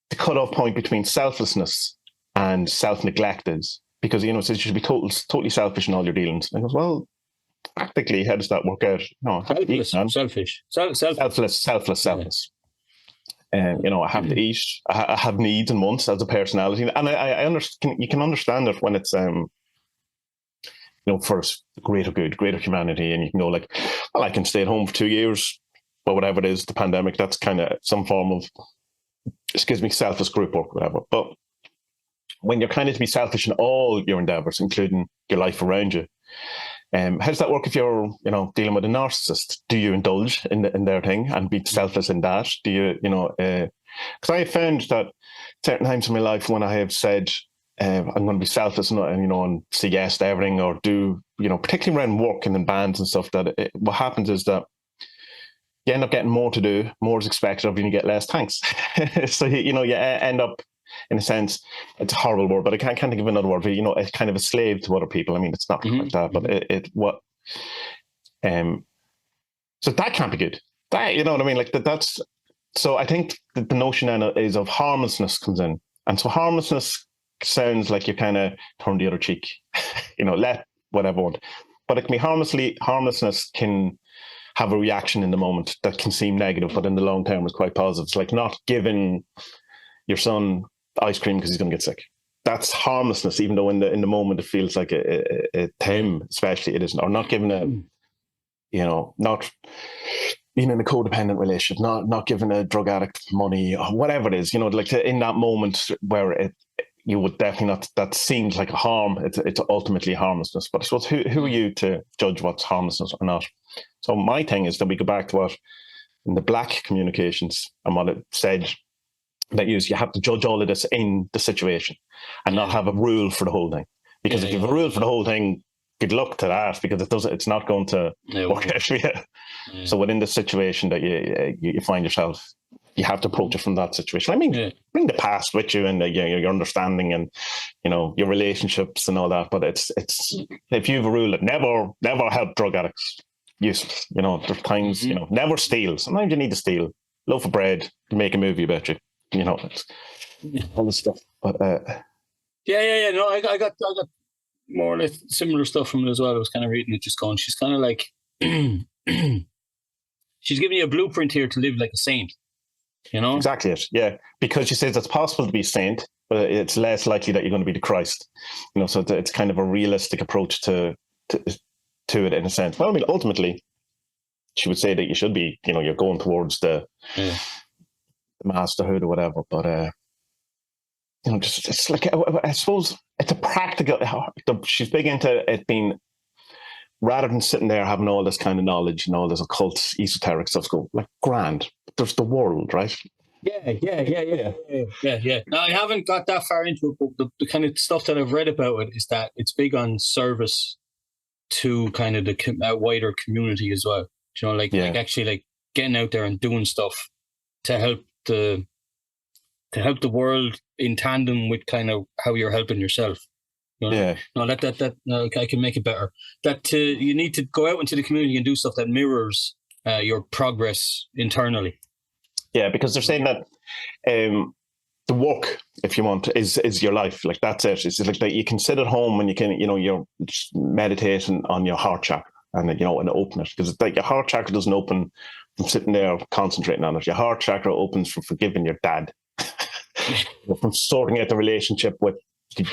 the cutoff point between selflessness and self-neglect is, because it says you should be totally selfish in all your dealings. And I goes, well, practically, how does that work out? No,
selfish.
Selfless. And I have to eat. I have needs and wants as a personality, and I understand. You can understand it when it's for greater good, greater humanity, and you can go like, well, I can stay at home for 2 years, but whatever it is, the pandemic, that's kind of some form of, selfless group work, whatever. But when you're kind of to be selfish in all your endeavors, including your life around you. How does that work if you're, dealing with a narcissist? Do you indulge in their thing and be selfless in that? Do you, because I have found that certain times in my life when I have said I'm going to be selfless and say yes to everything, or do, particularly around work and in bands and stuff, that what happens is that you end up getting more to do, more is expected of you, and you get less thanks. So, you end up, in a sense, it's a horrible word, but I can't think of another word. It's kind of a slave to other people. I mean, it's not like that, but so that can't be good. That, you know what I mean? Like that's, so I think the notion then is of harmlessness comes in. And so harmlessness sounds like you kind of turn the other cheek, let whatever want. but it can be harmlessness can have a reaction in the moment that can seem negative, but in the long term is quite positive. It's like not giving your son ice cream because he's going to get sick. That's harmlessness, even though in the moment it feels like to him, especially, it isn't. Or not giving not being in a codependent relationship, not giving a drug addict money or whatever it is, like in that moment where you would definitely not, that seems like a harm. It's ultimately harmlessness. But I suppose who are you to judge what's harmlessness or not? So my thing is that we go back to what in the Black communications and what it said, that you have to judge all of this in the situation and not have a rule for the whole thing. Because if you have a rule for the whole thing, good luck to that, because it's not going to work out for you. Yeah. So within the situation that you find yourself, you have to approach it from that situation. I mean, bring the past with you and your understanding and your relationships and all that. But it's if you have a rule that never help drug addicts, useless. There's times never steal. Sometimes you need to steal. Loaf of bread to make a movie about you. It's all this stuff. But no,
I got more or less similar stuff from it as well. I was kind of reading it, just going. She's kind of like she's giving you a blueprint here to live like a saint.
Exactly it. Yeah, because she says it's possible to be a saint, but it's less likely that you're going to be the Christ. So it's kind of a realistic approach to it in a sense. Well, I mean, ultimately, she would say that you should be. You're going towards the masterhood or whatever. But just it's like, I suppose it's a practical. She's big into it being, rather than sitting there having all this kind of knowledge and all this occult, esoteric stuff. Go like grand. There's the world, right?
Yeah. Now I haven't got that far into it, but the kind of stuff that I've read about it is that it's big on service to kind of the wider community as well. Like actually like getting out there and doing stuff to help the world in tandem with kind of how you're helping yourself. No, I can make it better. That you need to go out into the community and do stuff that mirrors your progress internally.
Yeah, because they're saying that the work, if you want, is your life. Like that's it. It's like that you can sit at home and you can, you're meditating on your heart chakra and and open it, because it's like your heart chakra doesn't open from sitting there concentrating on it. Your heart chakra opens from forgiving your dad, from sorting out the relationship with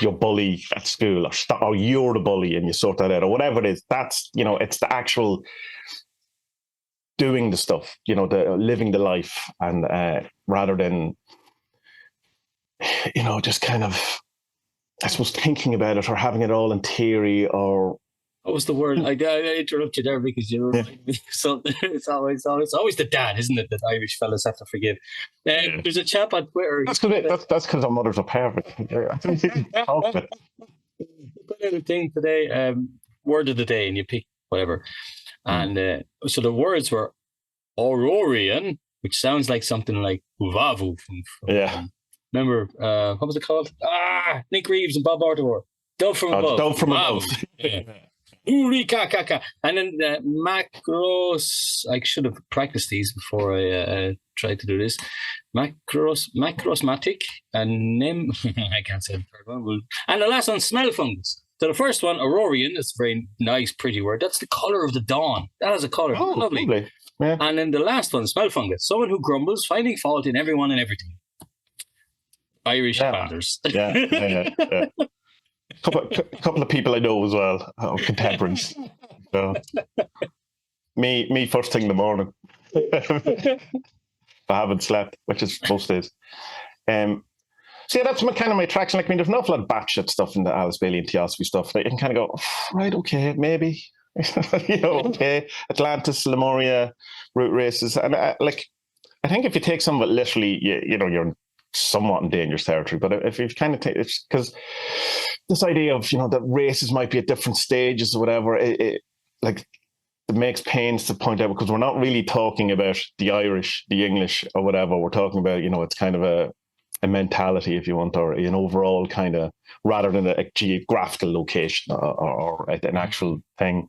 your bully at school, or you're the bully and you sort that out, or whatever it is. That's it's the actual doing the stuff, the living the life, and rather than just kind of, I suppose, thinking about it or having it all in theory. Or
what was the word? I interrupt you there because you remind me of something. It's always the dad, isn't it, that Irish fellas have to forgive. There's a chap on Twitter. That's
because our mothers are perfect. I don't think you talk about it.
Put out a thing today, word of the day, and you pick whatever. And so the words were Aurorian, which sounds like something like Uvavu. Remember, what was it called? Nick Reeves and Bob Ortavor. Dove from above.
Dove from above.
Uri-ka-ka-ka. And then macros, I should have practiced these before I tried to do this. Macrosmatic and I can't say the third one. And the last one, smell fungus. So the first one, Aurorian, that's a very nice, pretty word. That's the colour of the dawn. That has a colour.
Oh, lovely. Yeah.
And then the last one, smell fungus. Someone who grumbles, finding fault in everyone and everything. Irish founders.
Yeah. Couple of people I know as well, contemporaries. So, me first thing in the morning. If I haven't slept, which is most days. So that's kind of my attraction. Like, I mean, there's an awful lot of batshit stuff in the Alice Bailey and Theosophy stuff that you can kind of go, right, okay, maybe. Okay, Atlantis, Lemuria, root races, and I think if you take some of it literally, you're somewhat in dangerous territory. But if you kind of take it, because this idea of that races might be at different stages or whatever, it makes pains to point out, because we're not really talking about the Irish, the English, or whatever. We're talking about it's kind of a mentality, if you want, or an overall kind of, rather than a geographical location or an actual thing.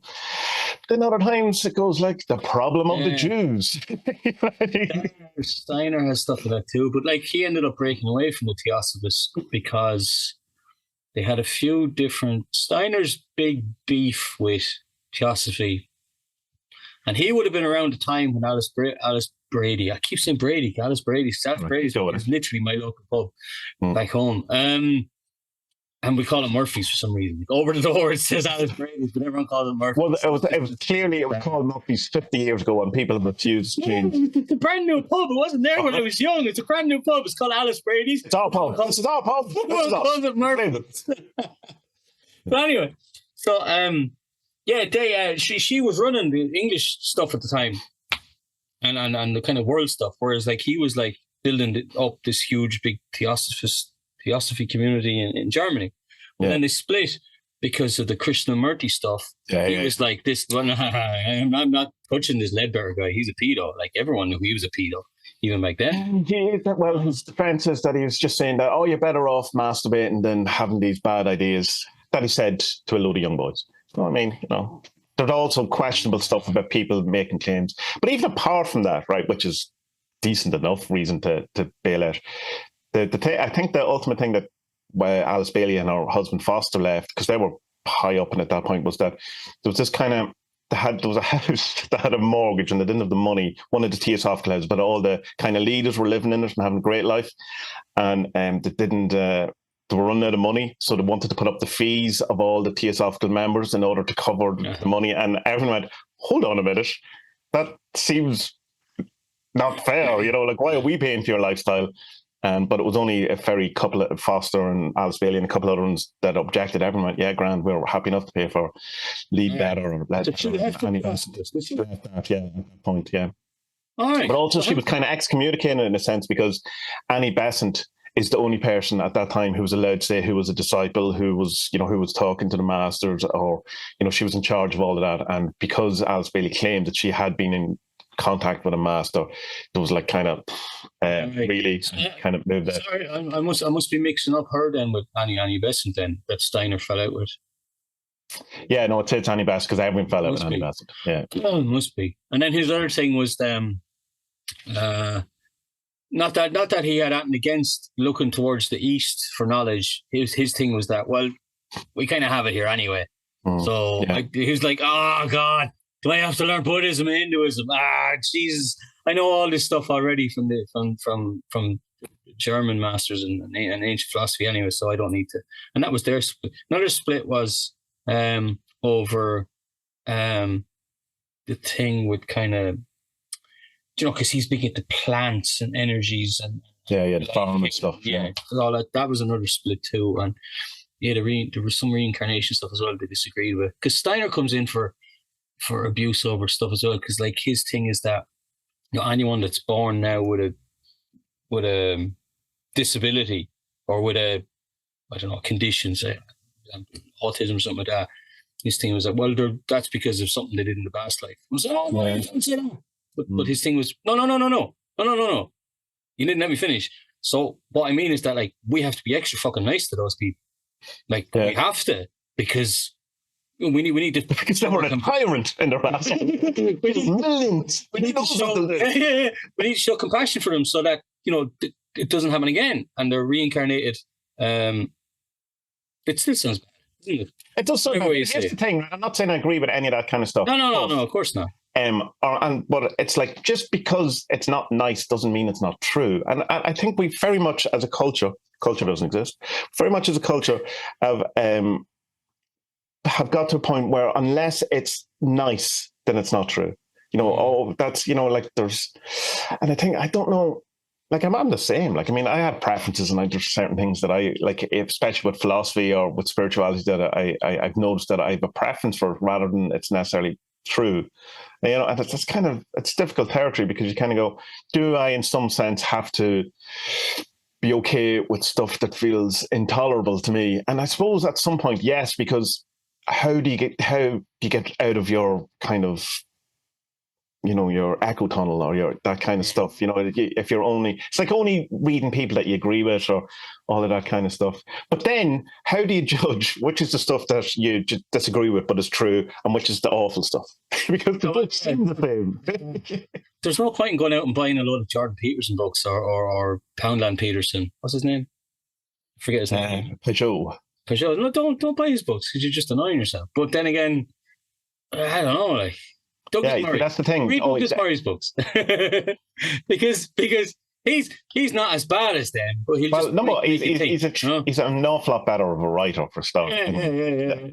Then other times it goes like the problem of the Jews.
Steiner has stuff like that too, but like he ended up breaking away from the Theosophists because they had a few different. Steiner's big beef with theosophy. And he would have been around the time when Alice Brady, I keep saying Brady, Alice Brady, South Brady is literally my local pub back home. And we call it Murphy's for some reason. Over the door it says Alice Brady's, but everyone calls it Murphy's.
Well, it was clearly called Murphy's 50 years ago, and people have refused to change.
It's a brand new pub. It wasn't there when I was young. It's a brand new pub. It's called Alice Brady's.
It's our pub. This is our pub. This is
calls it Murphy's. But anyway, so she was running the English stuff at the time, and the kind of world stuff. Whereas like he was like building up this huge big theosophy community in Germany. And then they split because of the Krishnamurti stuff. He was like this, well, I'm not touching this Ledbetter guy. He's a pedo. Like everyone knew he was a pedo, even back then.
Well, his defense is that he was just saying that, you're better off masturbating than having these bad ideas that he said to a load of young boys. You know what I mean? There's also questionable stuff about people making claims. But even apart from that, right, which is decent enough reason to bail out, I think the ultimate thing that Alice Bailey and her husband Foster left, because they were high up and at that point, was that there was this kind of there was a house that had a mortgage and they didn't have the money, one of the Theosophical houses, but all the kind of leaders were living in it and having a great life, and they didn't they were running out of money, so they wanted to put up the fees of all the Theosophical members in order to cover the money, and everyone went, hold on a minute, that seems not fair, like, why are we paying for your lifestyle? But it was only a very couple of Foster and Alice Bailey and a couple of other ones that objected. Everyone went, yeah, grand, we're happy enough to pay for lead better or at that point, yeah.
All right.
But also she was kind of excommunicated in a sense, because Annie Besant is the only person at that time who was allowed to say who was a disciple, who was talking to the masters, or, she was in charge of all of that. And because Alice Bailey claimed that she had been in contact with a master, there was like kind of really kind of moved that.
Sorry, I must be mixing up her then with Annie Besant then, that Steiner fell out with.
Yeah, no, it's Annie Besant, because everyone fell out with Annie Besant. Yeah.
Oh, it must be. And then his other thing was not that he had anything against looking towards the east for knowledge. His thing was that, well, we kind of have it here anyway. So he was like, oh God, do I have to learn Buddhism and Hinduism? Jesus, I know all this stuff already from German masters and ancient philosophy anyway, so I don't need to. And that was their split. Another split was over the thing with kind of, because he's big into plants and energies and
the farm and stuff.
Yeah, all that. That was another split too. And there was some reincarnation stuff as well they disagreed with, because Steiner comes in for abuse over stuff as well, because like his thing is that anyone that's born now with a disability or with a condition, say autism or something like that, his thing was that, well, that's because of something they did in the past life. I was like, oh, no, don't say that. But his thing was no, you didn't let me finish. So what I mean is that, like, we have to be extra fucking nice to those people, like we have to, because we need to,
because they were a tyrant in their past. Millions.
We need to show compassion for them, so that it doesn't happen again, and they're reincarnated. It still sounds bad, doesn't it?
It does sound bad. Here's the thing: I'm not saying I agree with any of that kind of stuff.
No, of course not.
But it's like, just because it's not nice doesn't mean it's not true. And I think we very much, as a culture doesn't exist. Very much as a culture have got to a point where unless it's nice, then it's not true. That's, like there's, and I think, I don't know, like I'm the same. Like, I mean, I have preferences, and there's certain things that I like, especially with philosophy or with spirituality, that I've noticed that I have a preference for, rather than it's necessarily true. And it's kind of, it's difficult territory, because you kind of go, do I in some sense have to be okay with stuff that feels intolerable to me? And I suppose at some point, yes, because how do you get out of your kind of, your echo tunnel, or that kind of stuff? If you're it's like only reading people that you agree with, or all of that kind of stuff. But then how do you judge which is the stuff that you disagree with but is true, and which is the awful stuff? Because the books seem the same.
There's no point in going out and buying a load of Jordan Peterson books or Poundland Peterson. What's his name? I forget his name.
Peugeot.
No, don't buy his books, because you're just annoying yourself. But then again, I don't know, like Douglas
Yeah,
Murray.
that's the thing.
Read
Oh,
Douglas Murray's books because he's not as bad as them, but he'll
well,
just
no, but
make you think. You know?
he's an awful lot better of a writer for stuff.
Yeah,
You
yeah,
know?
yeah, yeah.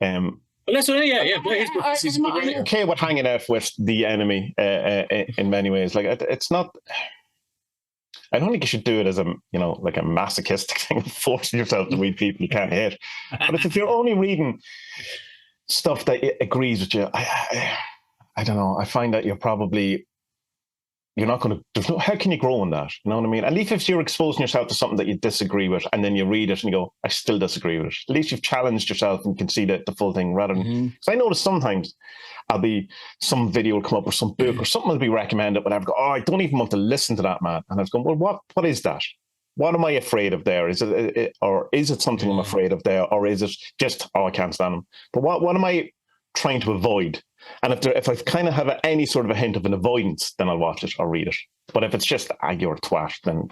Yeah.
Well, that's what. Yeah, yeah. But his books, he's a good
I'm
writer.
okay with hanging out with the enemy in many ways. Like it's not. I don't think you should do it as a like a masochistic thing, forcing yourself to read people you can't hate. But if you're only reading stuff that agrees with you, I don't know. I find that you're not going to, how can you grow in that? You know what I mean? At least if you're exposing yourself to something that you disagree with and then you read it and you go, I still disagree with it. At least you've challenged yourself and can see the full thing rather than, because I notice sometimes some video will come up or some book or something will be recommended, but I've go, I don't even want to listen to that, man. And I was going, well, what is that? What am I afraid of there? Is it something I'm afraid of there? Or is it just, I can't stand them? But what am I trying to avoid? And if I kind of have any sort of a hint of an avoidance, then I'll watch it or read it. But if it's just, you're a twat, then,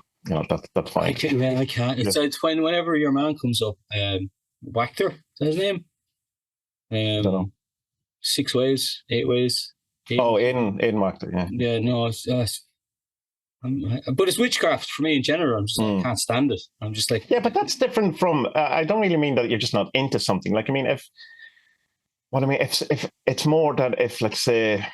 that's fine.
I can't. It's whenever your man comes up, Wachter, is that his name?
I don't know.
6 ways, 8 ways.
Aiden Wachter, yeah.
Yeah, no, but it's witchcraft for me in general. I'm just I can't stand it. I'm just like,
yeah, but that's different from. I don't really mean that you're just not into something. Like, I mean, if it's more that if, like, say,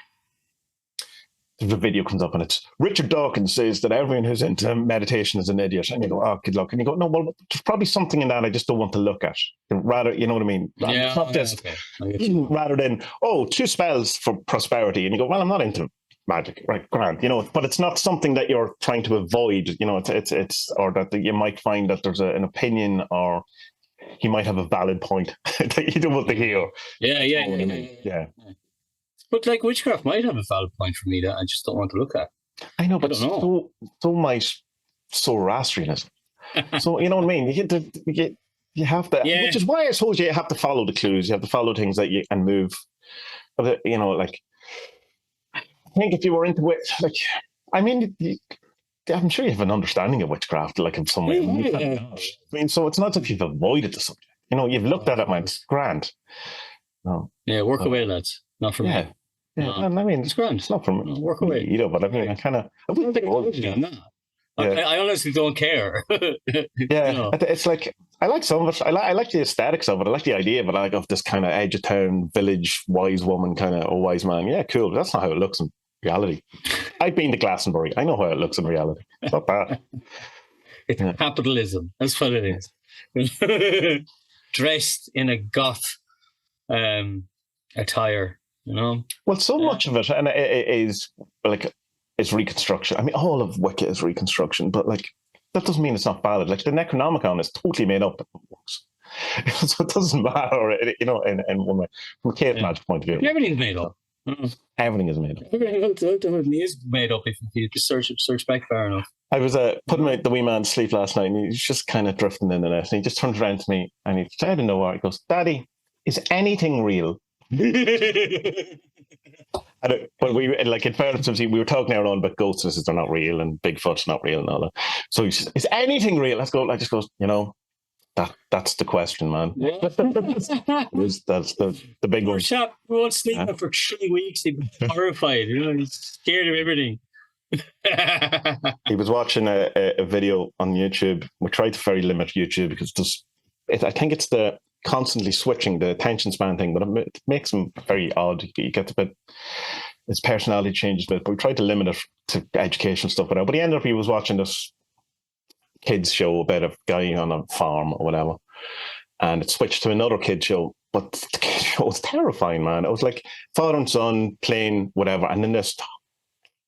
the video comes up and it's Richard Dawkins says that everyone who's into meditation is an idiot, and you go, oh, good luck, and you go, no, well, there's probably something in that I just don't want to look at. Rather, you know what I mean? It's not just rather than 2 spells for prosperity, and you go, well, I'm not into magic, right? Grand, but it's not something that you're trying to avoid. It's or that you might find that there's an opinion or he might have a valid point that you don't want to hear.
Yeah. But like witchcraft might have a valid point for me that I just don't want to look at.
I know, but so might Zoroastrianism. So you know what I mean? You have to, which is why I suppose you have to follow the clues. You have to follow things that you can move. But like, I think if you were into it, like, I mean, I'm sure you have an understanding of witchcraft, like in some way. I mean, so it's not as if you've avoided the subject. You've looked at it, man. It's grand. No.
Yeah, work away, lads. Not for me.
Yeah, and I mean,
it's grand.
It's not from
work away.
But I mean, I wouldn't think
I honestly don't care.
It's like I like some of it. I like the aesthetics of it. I like the idea, but I like of this kind of edge of town village wise woman kind of wise man. Yeah, cool. But that's not how it looks in reality. I've been to Glastonbury. I know how it looks in reality. It's not bad.
It's capitalism. That's what it is. Dressed in a goth attire,
Well, so much of it, and it is like, it's reconstruction. I mean, all of Wicca is reconstruction, but like that doesn't mean it's not valid. Like the Necronomicon is totally made up. So it doesn't matter, in one way. From a cave magic point of view,
everything's made up.
Everything is made up.
Everything is made up if you just search back far enough.
I was putting the wee man to sleep last night, and he was just kind of drifting in and out. And he just turned around to me, and he said, "I don't know what." He goes, "Daddy, is anything real?" But we, like, in fairness, we were talking earlier on about ghosts. I said they're not real, and Bigfoot's not real, and all that. So he says, "Is anything real?" Let's go. I just goes, that's the question, man.
Yeah.
That's the big one.
We won't sleep for 3 weeks. He'd be horrified. He's scared of everything.
He was watching a video on YouTube. We tried to very limit YouTube because I think it's the constantly switching the attention span thing, but it makes him very odd. He gets a bit, his personality changes a bit, but we tried to limit it to education stuff. But he ended up, he was watching this kids show about a guy on a farm or whatever, and it switched to another kid show. But the kid show was terrifying, man. It was like father and son playing whatever, and then this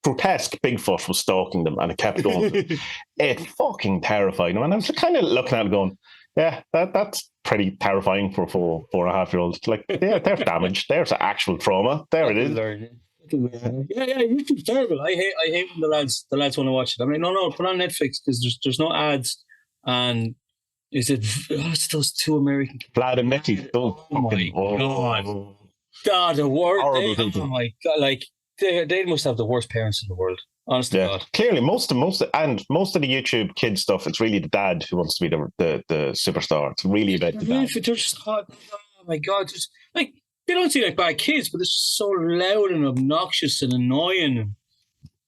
grotesque Bigfoot was stalking them, and it kept going. It fucking terrified him, and I was kind of looking at it going, yeah, that's pretty terrifying for a 4.5-year-old. Like, they're damaged. There's actual trauma. There it is.
Yeah, YouTube's terrible. I hate when the lads want to watch it. I mean, no, put on Netflix because there's no ads. And it's those 2 American
Vlad and Nicky.
Oh my God, the worst. Oh my God, like they must have the worst parents in the world. Honestly, God.
Clearly, most of the YouTube kid stuff, it's really the dad who wants to be the superstar. It's really about the dad.
They're just, oh my God, just like they don't seem like bad kids, but they're so loud and obnoxious and annoying. And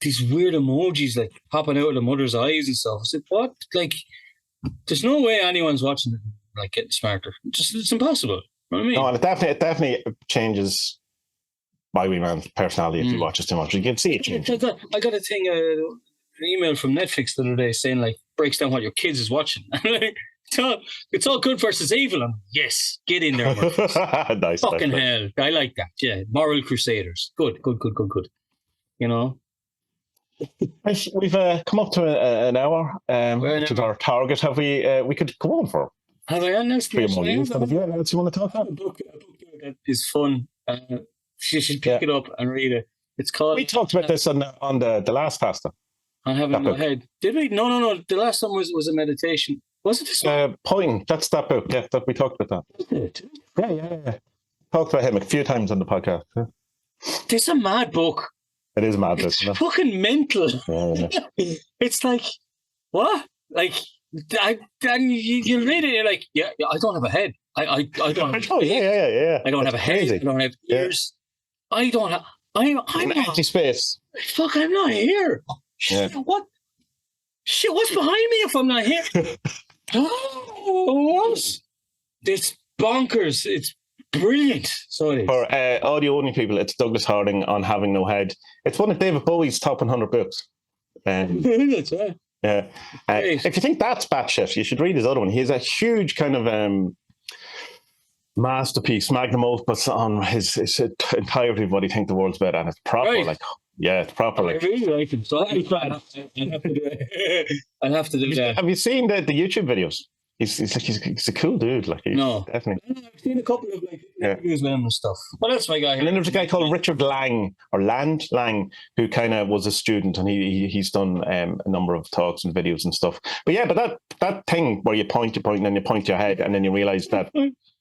these weird emojis like popping out of the mother's eyes and stuff. I said, what? Like, there's no way anyone's watching it like getting smarter. It's impossible. You know what I mean?
No, and it definitely changes my wee man's personality if he watches too much. You can see it change.
I got a thing, an email from Netflix the other day saying like breaks down what your kids is watching. It's all good versus evil. I'm yes, get in there.
Nice.
Fucking hell, I like that. Yeah, moral crusaders. Good. You know.
We've come up to an hour, which is our target. Have we? We could go on for.
Have I announced
3 more years? Yeah, that's you want to talk about.
A book that is fun. You should pick it up and read it. It's called.
We talked about this on the last TaSTA.
I have it in my head. Did we? No. The last one was a meditation. Was it this one?
Poing. That's that book. Yeah, that we talked about that. Yeah. Talked about him a few times on the podcast. Yeah.
It's a mad book.
It is mad.
It's fucking mental. Yeah. It's like, what? Like, you read it, you're like, yeah, I don't have a head. I don't have a head.
Yeah.
I don't have a head. I don't have ears. Yeah. I don't have... I'm
an empty space.
Fuck, I'm not here. Yeah. What? Shit, what's behind me if I'm not here? What? It's bonkers. It's brilliant. Sorry.
For audio only people, it's Douglas Harding on Having No Head. It's one of David Bowie's top 100 books.
That's right.
Yeah. If you think that's batshit, you should read his other one. He has a huge kind of masterpiece, magnum opus on his entirety of what he thinks the world's about, and it's proper. Right. Like, yeah, it's proper.
I really like him. So I'll have to do it. I'll have to do that.
Have you seen the YouTube videos? He's a cool dude. Like,
no,
definitely.
I've seen a couple of interviews with him and stuff. What else, my guy?
And then there's a guy called Richard Lang who kind of was a student, and he's done a number of talks and videos and stuff. But yeah, but that thing where you point, and then you point your head, and then you realize that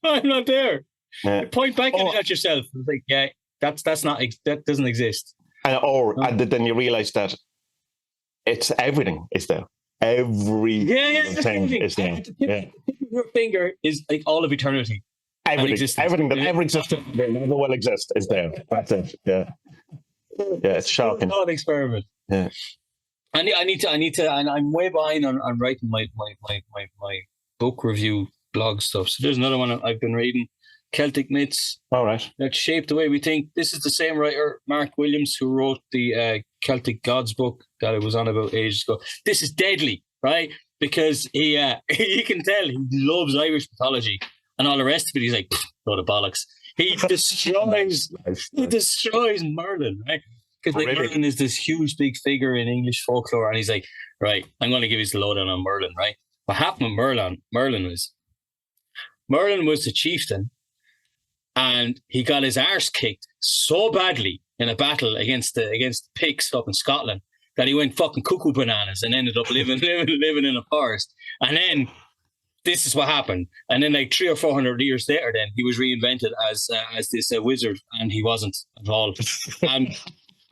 I'm not there. You point back at yourself. It's like, yeah, that doesn't exist.
And then you realize that it's everything is there. Everything is there.
Your finger is like all of eternity.
Everything that ever existed, never will exist, is there. That's it. Yeah, it's shocking.
It's an experiment.
Yeah,
I need to, and I'm way behind on writing my book review blog stuff. So there's another one I've been reading, Celtic Myths.
All right.
That shaped the way we think. This is the same writer, Mark Williams, who wrote the Celtic Gods book that I was on about ages ago. This is deadly, right? Because he, you can tell he loves Irish mythology and all the rest of it. He's like, load of bollocks. He destroys Merlin, right? Because Merlin is this huge, big figure in English folklore, and he's like, right, I'm going to give you the lowdown on Merlin, right? What happened with Merlin was the chieftain, and he got his arse kicked so badly in a battle against the Picts up in Scotland that he went fucking cuckoo bananas and ended up living in a forest. And then this is what happened. And then like 300 or 400 years later, then he was reinvented as this wizard, and he wasn't at all.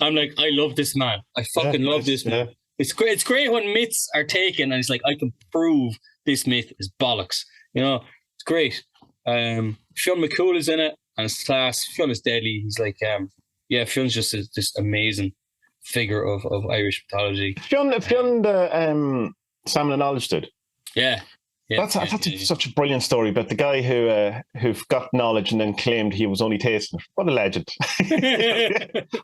I'm like, I love this man. I fucking love this man. Yeah. It's great. It's great when myths are taken and it's like, I can prove this myth is bollocks. You know, it's great. Fionn McCool is in it, and it's class. Fionn is deadly. He's like, Fionn's just this amazing figure of Irish mythology. Fionn
the Salmon and Knowledge did.
Yeah.
That's such a brilliant story about the guy who got knowledge and then claimed he was only tasting it. What a legend.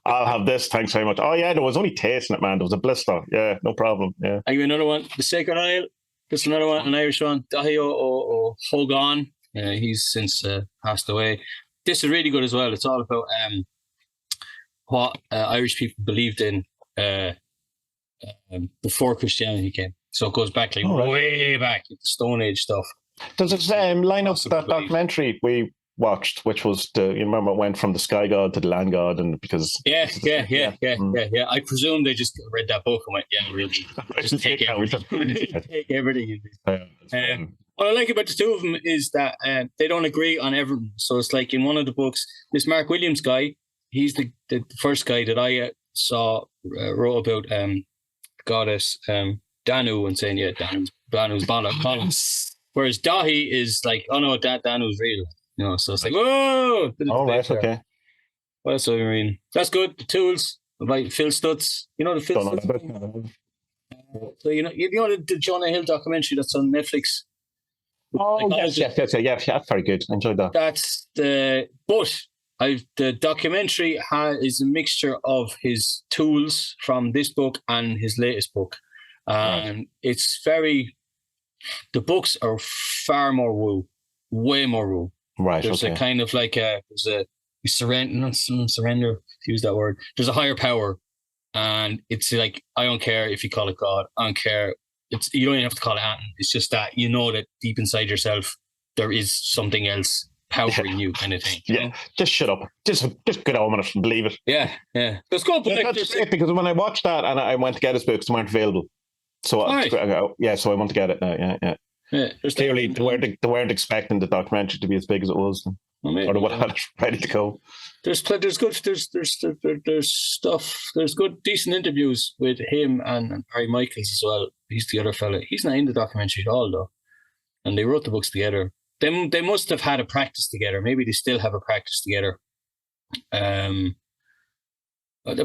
I'll have this, thanks very much. Oh yeah, there was only tasting it, man. There was a blister. Yeah, no problem. Yeah.
Are you another one? The Sacred Isle. There's another one, an Irish one. Dahi Hogan. He's since passed away. This is really good as well. It's all about what Irish people believed in before Christianity came. So it goes back way back, the Stone Age stuff.
Does it line up that documentary we watched, which was you remember it went from the sky god to the land god, and because
yeah. I presume they just read that book and went, yeah, really, just take everything. Take everything. What I like about the two of them is that they don't agree on everything. So it's like in one of the books, this Mark Williams guy, he's the first guy that I saw wrote about goddess Danu and saying, yeah, Danu's bollocks. Whereas Dahi is like, oh no, Danu's real. So it's like, whoa!
All right, okay.
What else have I been reading? That's good. The Tools by Phil Stutz. You know the Phil
Don't know
Stutz?
about
So you know the Jonah Hill documentary that's on Netflix.
Oh, yes, very good. Enjoyed that.
That's the documentary is a mixture of his tools from this book and his latest book, and it's the books are far more woo, way more woo.
Right.
There's a kind of like there's a surrender, to use that word. There's a higher power, and it's like, I don't care if you call it God. I don't care. You don't even have to call it anything. It's just that that deep inside yourself there is something else powering you, kind of thing.
Yeah, just shut up. Just get on with it and believe it.
Yeah. Let's go.
That's great, because when I watched that and I went to get his books, they weren't available. So so I want to get it now. Yeah. Clearly, they weren't expecting the documentary to be as big as it was, or they would have had it ready to go.
There's stuff. There's good, decent interviews with him and Barry Michaels as well. He's the other fella. He's not in the documentary at all, though. And they wrote the books together. They must have had a practice together. Maybe they still have a practice together. They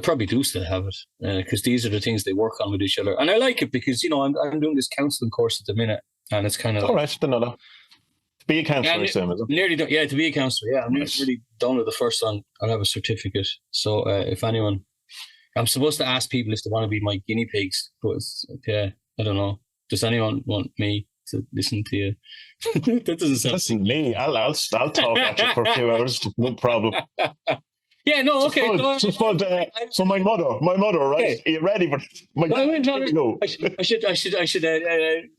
probably do still have it, because these are the things they work on with each other. And I like it because I'm doing this counselling course at the minute, and it's kind of
all right. To be a counsellor, is it?
Nearly done. Yeah, to be a counsellor. Yeah, I'm nearly done with the first one. I'll have a certificate. So if anyone, I'm supposed to ask people if they want to be my guinea pigs, but I don't know. Does anyone want me to listen to you? That doesn't sound.
Listen to me. I'll talk at you for a few hours. No problem.
Yeah, no, okay.
So my mother, right? Okay. Are you ready for my? I should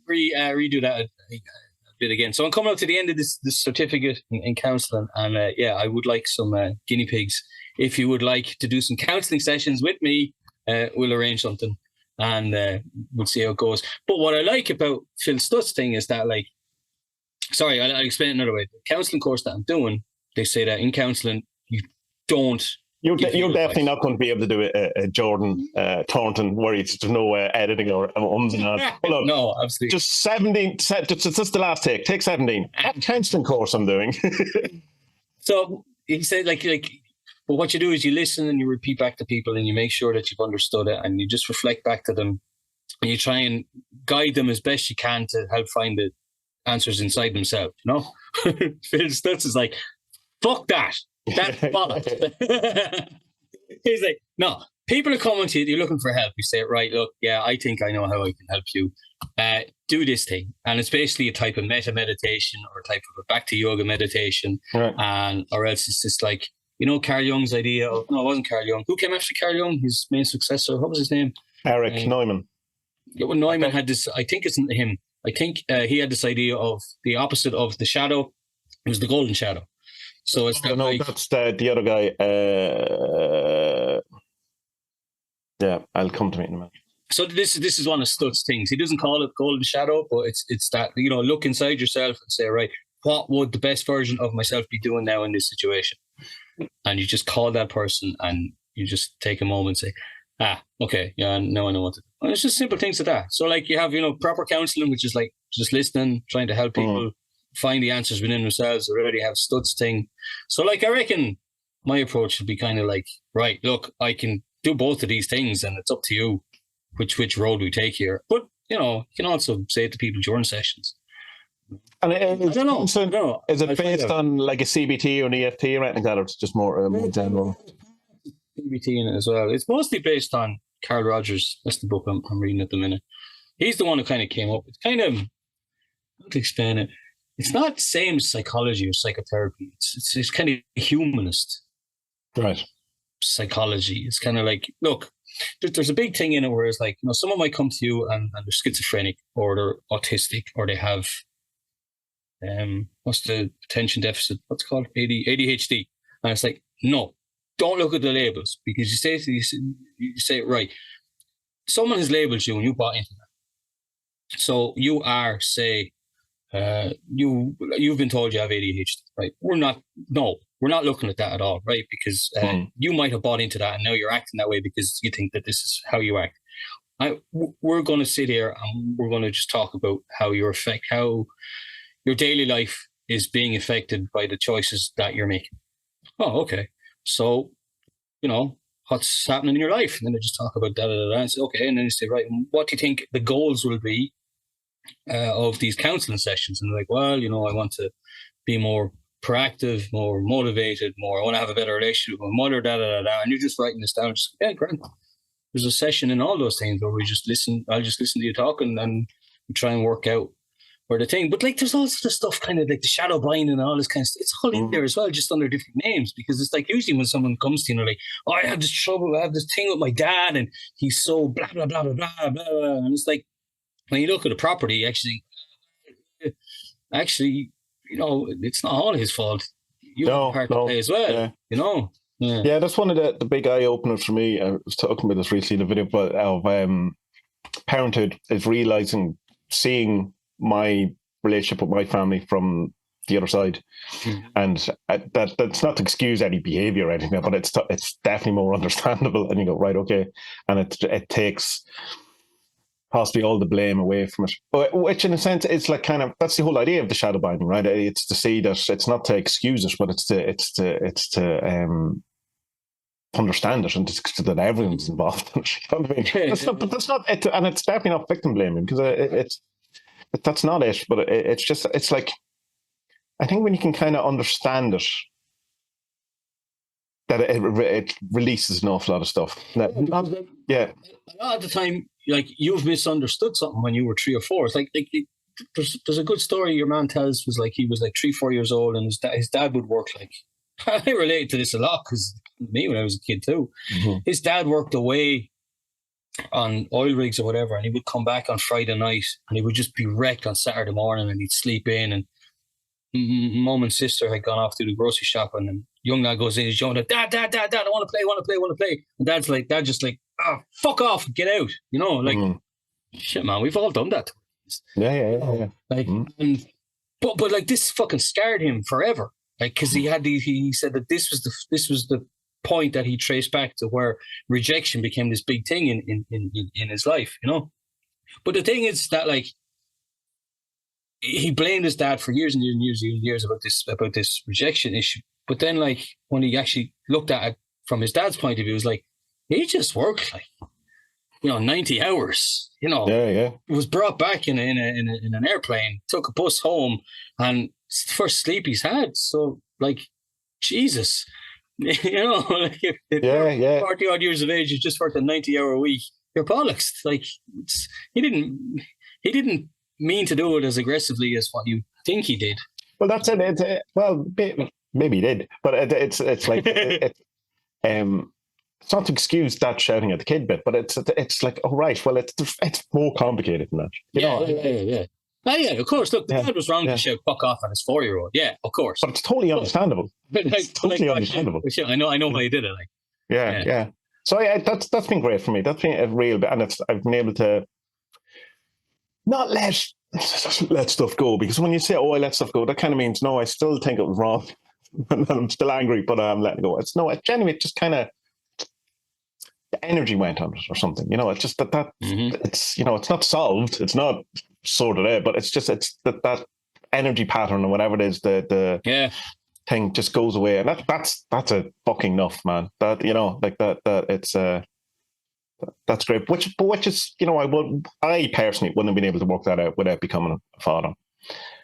redo that a bit again. So I'm coming up to the end of this certificate in counselling, and I would like some guinea pigs. If you would like to do some counselling sessions with me, we'll arrange something, and we'll see how it goes. But what I like about Phil Stutz thing is that, I'll explain it another way. The counselling course that I'm doing, they say that in counselling, You're
definitely not going to be able to do a Jordan Thornton where there's no editing or ums and ahs.
No, absolutely. Just
17. Just the last take. Take 17. That counselling course I'm doing.
So he said, but what you do is you listen and you repeat back to people and you make sure that you've understood it, and you just reflect back to them and you try and guide them as best you can to help find the answers inside themselves. Phil Stutz is like, fuck that. That's bollocks. He's like, no, people are coming to you, you're looking for help. You say, right, look, I think I know how I can help you. Do this thing. And it's basically a type of meta meditation or a type of a back to yoga meditation. Right. Or else it's just like, Carl Jung's idea of, no, it wasn't Carl Jung. Who came after Carl Jung? His main successor. What was his name?
Eric Neumann.
Yeah, well, Neumann had this, I think it's him. I think he had this idea of the opposite of the shadow. It was the golden shadow. So it's
that's the other guy. I'll come to me in a minute.
So this is one of Stutz things. He doesn't call it golden shadow, but it's that, look inside yourself and say, right, what would the best version of myself be doing now in this situation? And you just call that person and you just take a moment and say, okay, now I know what to do. And it's just simple things like that. So you have, proper counselling, which is like just listening, trying to help people find the answers within themselves. Already have Stutz thing. So I reckon my approach should be kind of like, right, look, I can do both of these things and it's up to you which road we take here. But, you can also say it to people during sessions.
And I don't know. Is it based on like a CBT or an EFT or anything like that, or it's just more general?
CBT in it as well. It's mostly based on Carl Rogers. That's the book I'm reading at the minute. He's the one who kind of came up. It's kind of, how to explain it? It's not the same as psychology or psychotherapy. It's kind of humanist.
Right.
Psychology. It's kind of like, look, there's a big thing in it where it's like, someone might come to you and they're schizophrenic or they're autistic or they have, what's the attention deficit? What's it called? ADHD. And it's like, no, don't look at the labels, because you say, right, someone has labeled you and you bought into that. So you are, say, you've been told you have ADHD, right? We're not looking at that at all, right? Because you might have bought into that and now you're acting that way because you think that this is how you act. We're going to sit here and we're going to just talk about how your daily life is being affected by the choices that you're making. Oh, okay. So, what's happening in your life? And then they just talk about that, and say, okay. And then they say, right, what do you think the goals will be of these counseling sessions? And they're like, well, I want to be more proactive, more motivated, I want to have a better relationship with my mother, And you're just writing this down. Just, yeah, great. There's a session in all those things where we just listen. I'll just listen to you talk and we try and work out where the thing. But like, there's also the stuff kind of like the shadow binding and all this kind of stuff. It's all in there as well, just under different names. Because it's like usually when someone comes to you, like, oh, I have this trouble, I have this thing with my dad, and he's so blah blah blah blah blah blah. And it's like when you look at the property, actually, it's not all his fault. You have a part to play as well. Yeah.
Yeah, that's one of the big eye openers for me. I was talking about this recently in a video, but of parenthood is realizing, seeing my relationship with my family from the other side, and that's not to excuse any behavior or anything, but it's definitely more understandable. And you go, right, okay, and it takes possibly all the blame away from it, which in a sense it's like kind of, that's the whole idea of the shadow binding, right? It's to see that it's not to excuse it, but it's to understand it, and that everyone's involved in it. You know what I mean? That's not it, and it's definitely not victim blaming, because that's not it. But it's like, I think when you can kind of understand it, that it releases an awful lot of stuff.
A lot of the time, like, you've misunderstood something when you were 3 or 4. It's like there's a good story your man tells, was like he was like 3-4 years old, and his dad would work like, I related to this a lot because me when I was a kid too. His dad worked away on oil rigs or whatever, and he would come back on Friday night and he would just be wrecked on Saturday morning, and he'd sleep in, and mum and sister had gone off to the grocery shopping, and young lad goes in, he's showing, Dad, I want to play. And Dad just like, oh, fuck off, get out. Shit, man, we've all done that.
Yeah.
Like, but like, this fucking scarred him forever. Like, because he said that this was the point that he traced back to where rejection became this big thing in his life, But the thing is that, like, he blamed his dad for years and years and years about this rejection issue. But then, like, when he actually looked at it from his dad's point of view, it was like, he just worked like, 90 hours.
Yeah.
Was brought back in an airplane, took a bus home, and it's the first sleep he's had. So, like, Jesus, like, if you're 40 odd years of age, you just worked a 90-hour week, you're bollocks. Like, he didn't mean to do it as aggressively as what you think he did.
Well, that's it. Well, maybe he did, but it's like it's not to excuse that shouting at the kid bit, but it's like, oh right, well it's more complicated than that.
Yeah. Oh, yeah, of course. Look, the dad was wrong to shout "fuck off" at his 4-year-old. Yeah, of course.
But it's totally understandable. It's totally understandable.
I know why he did it. Like,
yeah. So that's been great for me. That's been a real bit, and I've been able to not let stuff go, because when you say, "Oh, I let stuff go," that kind of means no, I still think it was wrong, and I'm still angry, but I'm letting go. It's genuinely just kind of the energy went on it or something. It's just that it's it's not solved, it's not sorted out, but it's that energy pattern or whatever it is, the thing just goes away, and that's a fucking enough, man. That like that it's that's great. Which is I personally wouldn't have been able to work that out without becoming a father.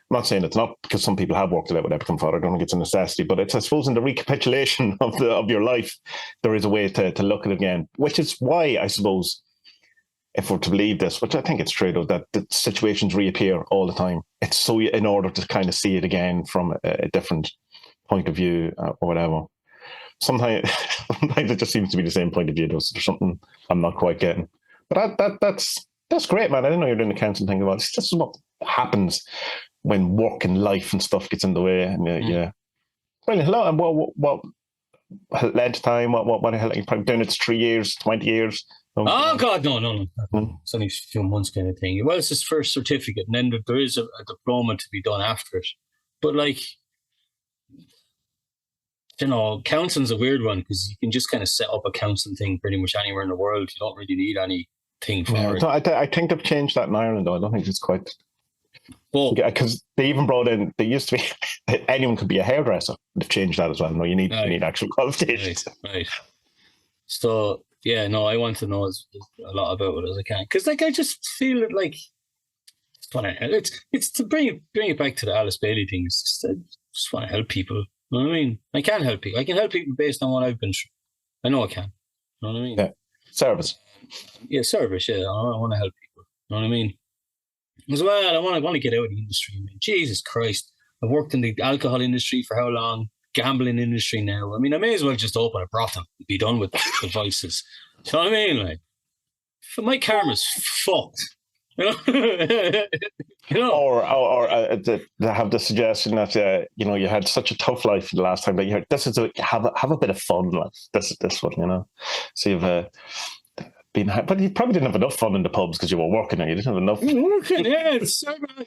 I'm not saying it's not, because some people have worked it out without becoming father. I don't think it's a necessity, but it's, I suppose, in the recapitulation of your life, there is a way to look at it again, which is why, I suppose, if we're to believe this, which I think it's true, though, that the situations reappear all the time. It's so in order to kind of see it again from a different point of view or whatever. Sometimes it just seems to be the same point of view. There's something I'm not quite getting. But that's great, man. I didn't know you were doing the counselling thing about it. This is what happens when work and life and stuff gets in the way. And yeah. Brilliant. Hello. And what led to time? What the hell? You're probably doing it 3 years, 20 years?
Oh, God, no. It's only a few months kind of thing. Well, it's his first certificate, and then there is a diploma to be done after it. But, like, counselling's a weird one, because you can just kind of set up a counselling thing pretty much anywhere in the world. You don't really need anything for it.
I think they've changed that in Ireland, though. I don't think it's quite
But
Because they even brought in, they used to be, anyone could be a hairdresser. They've changed that as well. No, you need actual qualifications.
Right. So, yeah, no, I want to know as a lot about it as I can. Because, like, I just feel it like, it's to bring it back to the Alice Bailey thing. It's just, I just want to help people. You know what I mean? I can help people. I can help people based on what I've been through. I know I can. You know what I mean?
Yeah. Service.
Yeah, service. Yeah, I want to help people. You know what I mean? As well, I want to get out of the industry. I mean, Jesus Christ. I've worked in the alcohol industry for how long? Gambling industry now. I mean, I may as well just open a brothel and be done with the vices. You know what I mean? Like, my karma's fucked. You know?
Or they have the suggestion that you had such a tough life the last time that you heard have a bit of fun. Like this one, So you've but you probably didn't have enough fun in the pubs because you were working and you didn't have enough.
Working, yeah.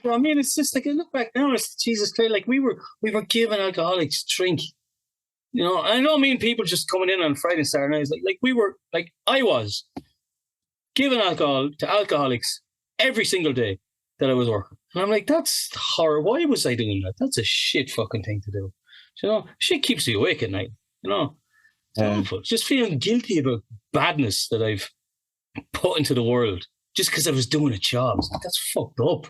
I mean, it's just like I look back now. It's Jesus Christ. Like we were giving alcoholics drink. I don't mean people just coming in on Friday and Saturday nights. I was giving alcohol to alcoholics every single day that I was working. And I'm like, that's horrible. Why was I doing that? That's a shit fucking thing to do. Shit keeps you awake at night. It's awful. Just feeling guilty about badness that I've put into the world just because I was doing a job. That's fucked up.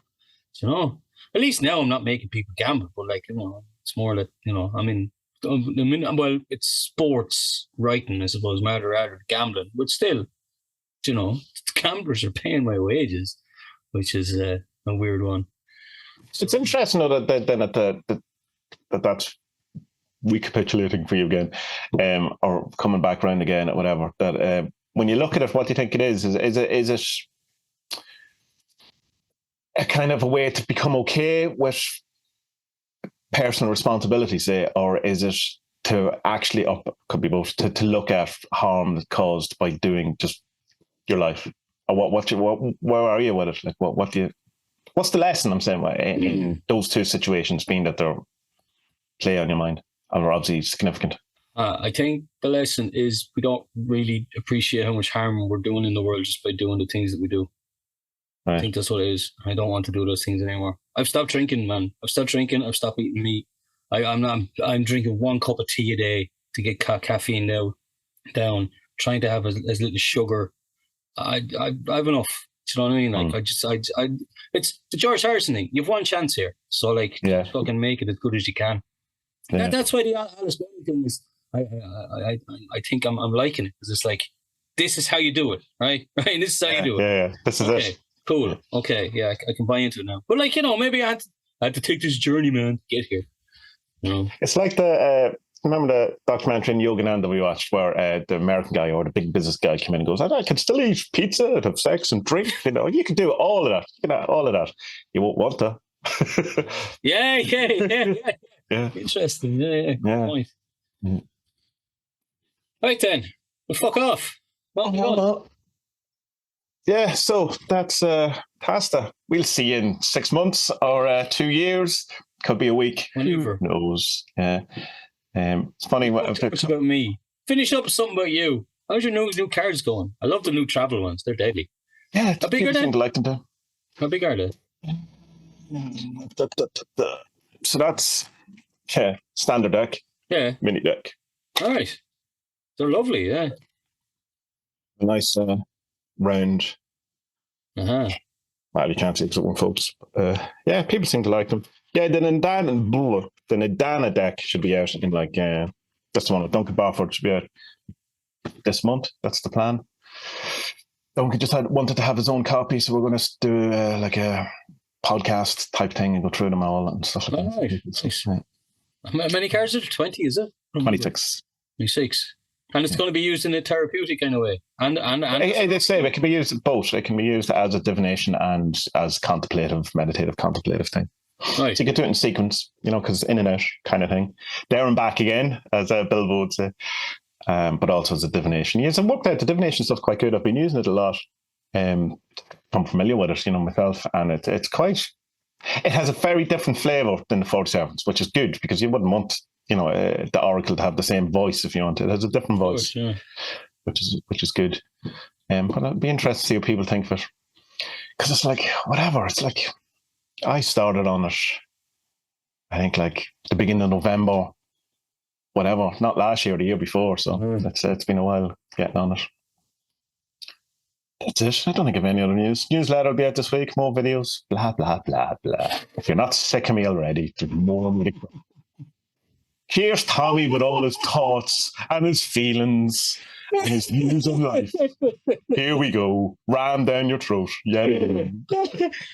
At least now I'm not making people gamble, but it's more like, well, it's sports writing, I suppose, rather than gambling, but still, gamblers are paying my wages, which is a weird one.
It's interesting though that that's recapitulating for you again, or coming back around again or whatever. That when you look at it, what do you think it is? Is it a kind of a way to become okay with personal responsibility, say, or is it to actually could be both, to look at harm that's caused by doing just your life? Or where are you with it? Like what's the lesson I'm saying in those two situations, being that they're play on your mind and are obviously significant?
I think the lesson is we don't really appreciate how much harm we're doing in the world just by doing the things that we do. Right. I think that's what it is. I don't want to do those things anymore. I've stopped drinking, man. I've stopped drinking. I've stopped eating meat. I'm drinking 1 cup of tea a day to get caffeine down. Trying to have as little sugar. I've enough. Do you know what I mean? Like it's the George Harrison thing. You've one chance here, so fucking make it as good as you can. Yeah. That's why the Alice Bailey thing is. I think I'm liking it because it's like, this is how you do it, right? Right, this is how you do it.
Yeah. This is it.
Cool. Okay, yeah, I can buy into it now. But maybe I had to take this journey, man, to get here.
It's like remember the documentary in Yogananda we watched where the American guy or the big business guy came in and goes, I can still eat pizza and have sex and drink. You can do all of that. All of that. You won't want to.
Yeah. Interesting. Yeah. Good point. Mm. Right then, we'll fuck off.
Yeah, so that's TaSTA. We'll see you in 6 months or 2 years. Could be a week.
Whenever.
Who knows? It's funny.
It's about me. Finish up with something about you. How's your new cards going? I love the new travel ones. They're deadly.
Yeah, how big are they? Like them to.
How big are they?
So that's standard deck.
Yeah.
Mini deck.
All right. They're lovely, yeah.
A nice round.
Uh-huh.
Well, you can't see because it won't focus. Yeah, people seem to like them. Yeah, the Nadana deck should be out in that's the one with Duncan Barford should be out this month. That's the plan. Duncan just wanted to have his own copy, so we're going to do a podcast type thing and go through them all and stuff like that.
Right. So, how many cards are there? 20, is it?
26.
26. And it's going to be used in a therapeutic kind of way. And
they say it can be used both. It can be used as a divination and as meditative contemplative thing.
Right.
So you get to it in sequence, because in and out kind of thing. There and back again, as Bilbo would say. But also as a divination. Yes, and worked out the divination stuff's quite good. I've been using it a lot. I'm familiar with it, myself, and it's quite. It has a very different flavour than the 47s, which is good because you wouldn't want the oracle to have the same voice if you want. It has a different voice,
yeah.
which is good. But I'd be interested to see what people think of it because it's like whatever. It's like I started on it, I think, like the beginning of November, whatever. Not last year, the year before. So it's been a while getting on it. That's it. I don't think I have any other news. Newsletter will be out this week. More videos. Blah, blah, blah, blah. If you're not sick of me already, there's more. Here's Tommie with all his thoughts and his feelings and his views of life. Here we go. Ram down your throat. Yeah.
You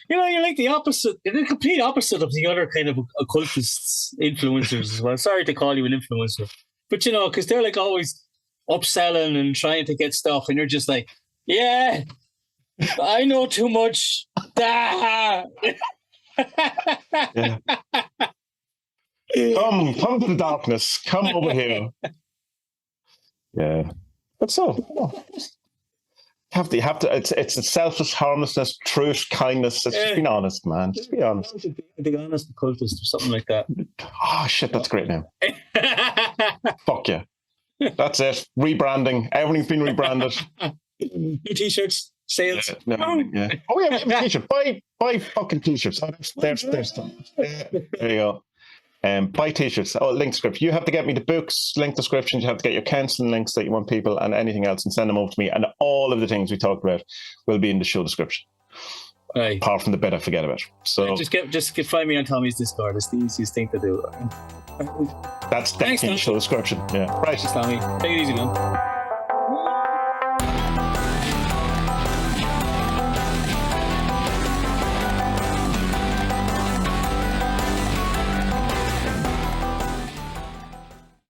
know, you're like the opposite, you're the complete opposite of the other kind of occultists, influencers as well. Sorry to call you an influencer. But, you know, because they're like always upselling and trying to get stuff, and you're just like, yeah, I know too much.
Yeah. Come to the darkness. Come over here. Yeah. But so, have to. It's a selfless harmlessness, truth, kindness. It's just being honest, man. Just be honest.
The honest occultist or something like that.
Oh shit, that's a great name. Fuck yeah. That's it. Rebranding. Everything's been rebranded.
New t-shirts, sales.
Yeah. Oh yeah, t-shirt. Buy fucking t-shirts. Oh, there's there you go. Buy t-shirts. Oh, link description. You have to get me the books, link descriptions. You have to get your counselling links that you want people and anything else, and send them over to me. And all of the things we talked about will be in the show description.
Right.
Apart from the bit I forget about. So
just find me on Tommie's Discord. It's the easiest thing to do.
That's the show description. Yeah. Right.
Thanks, Tommie. Take it easy, man.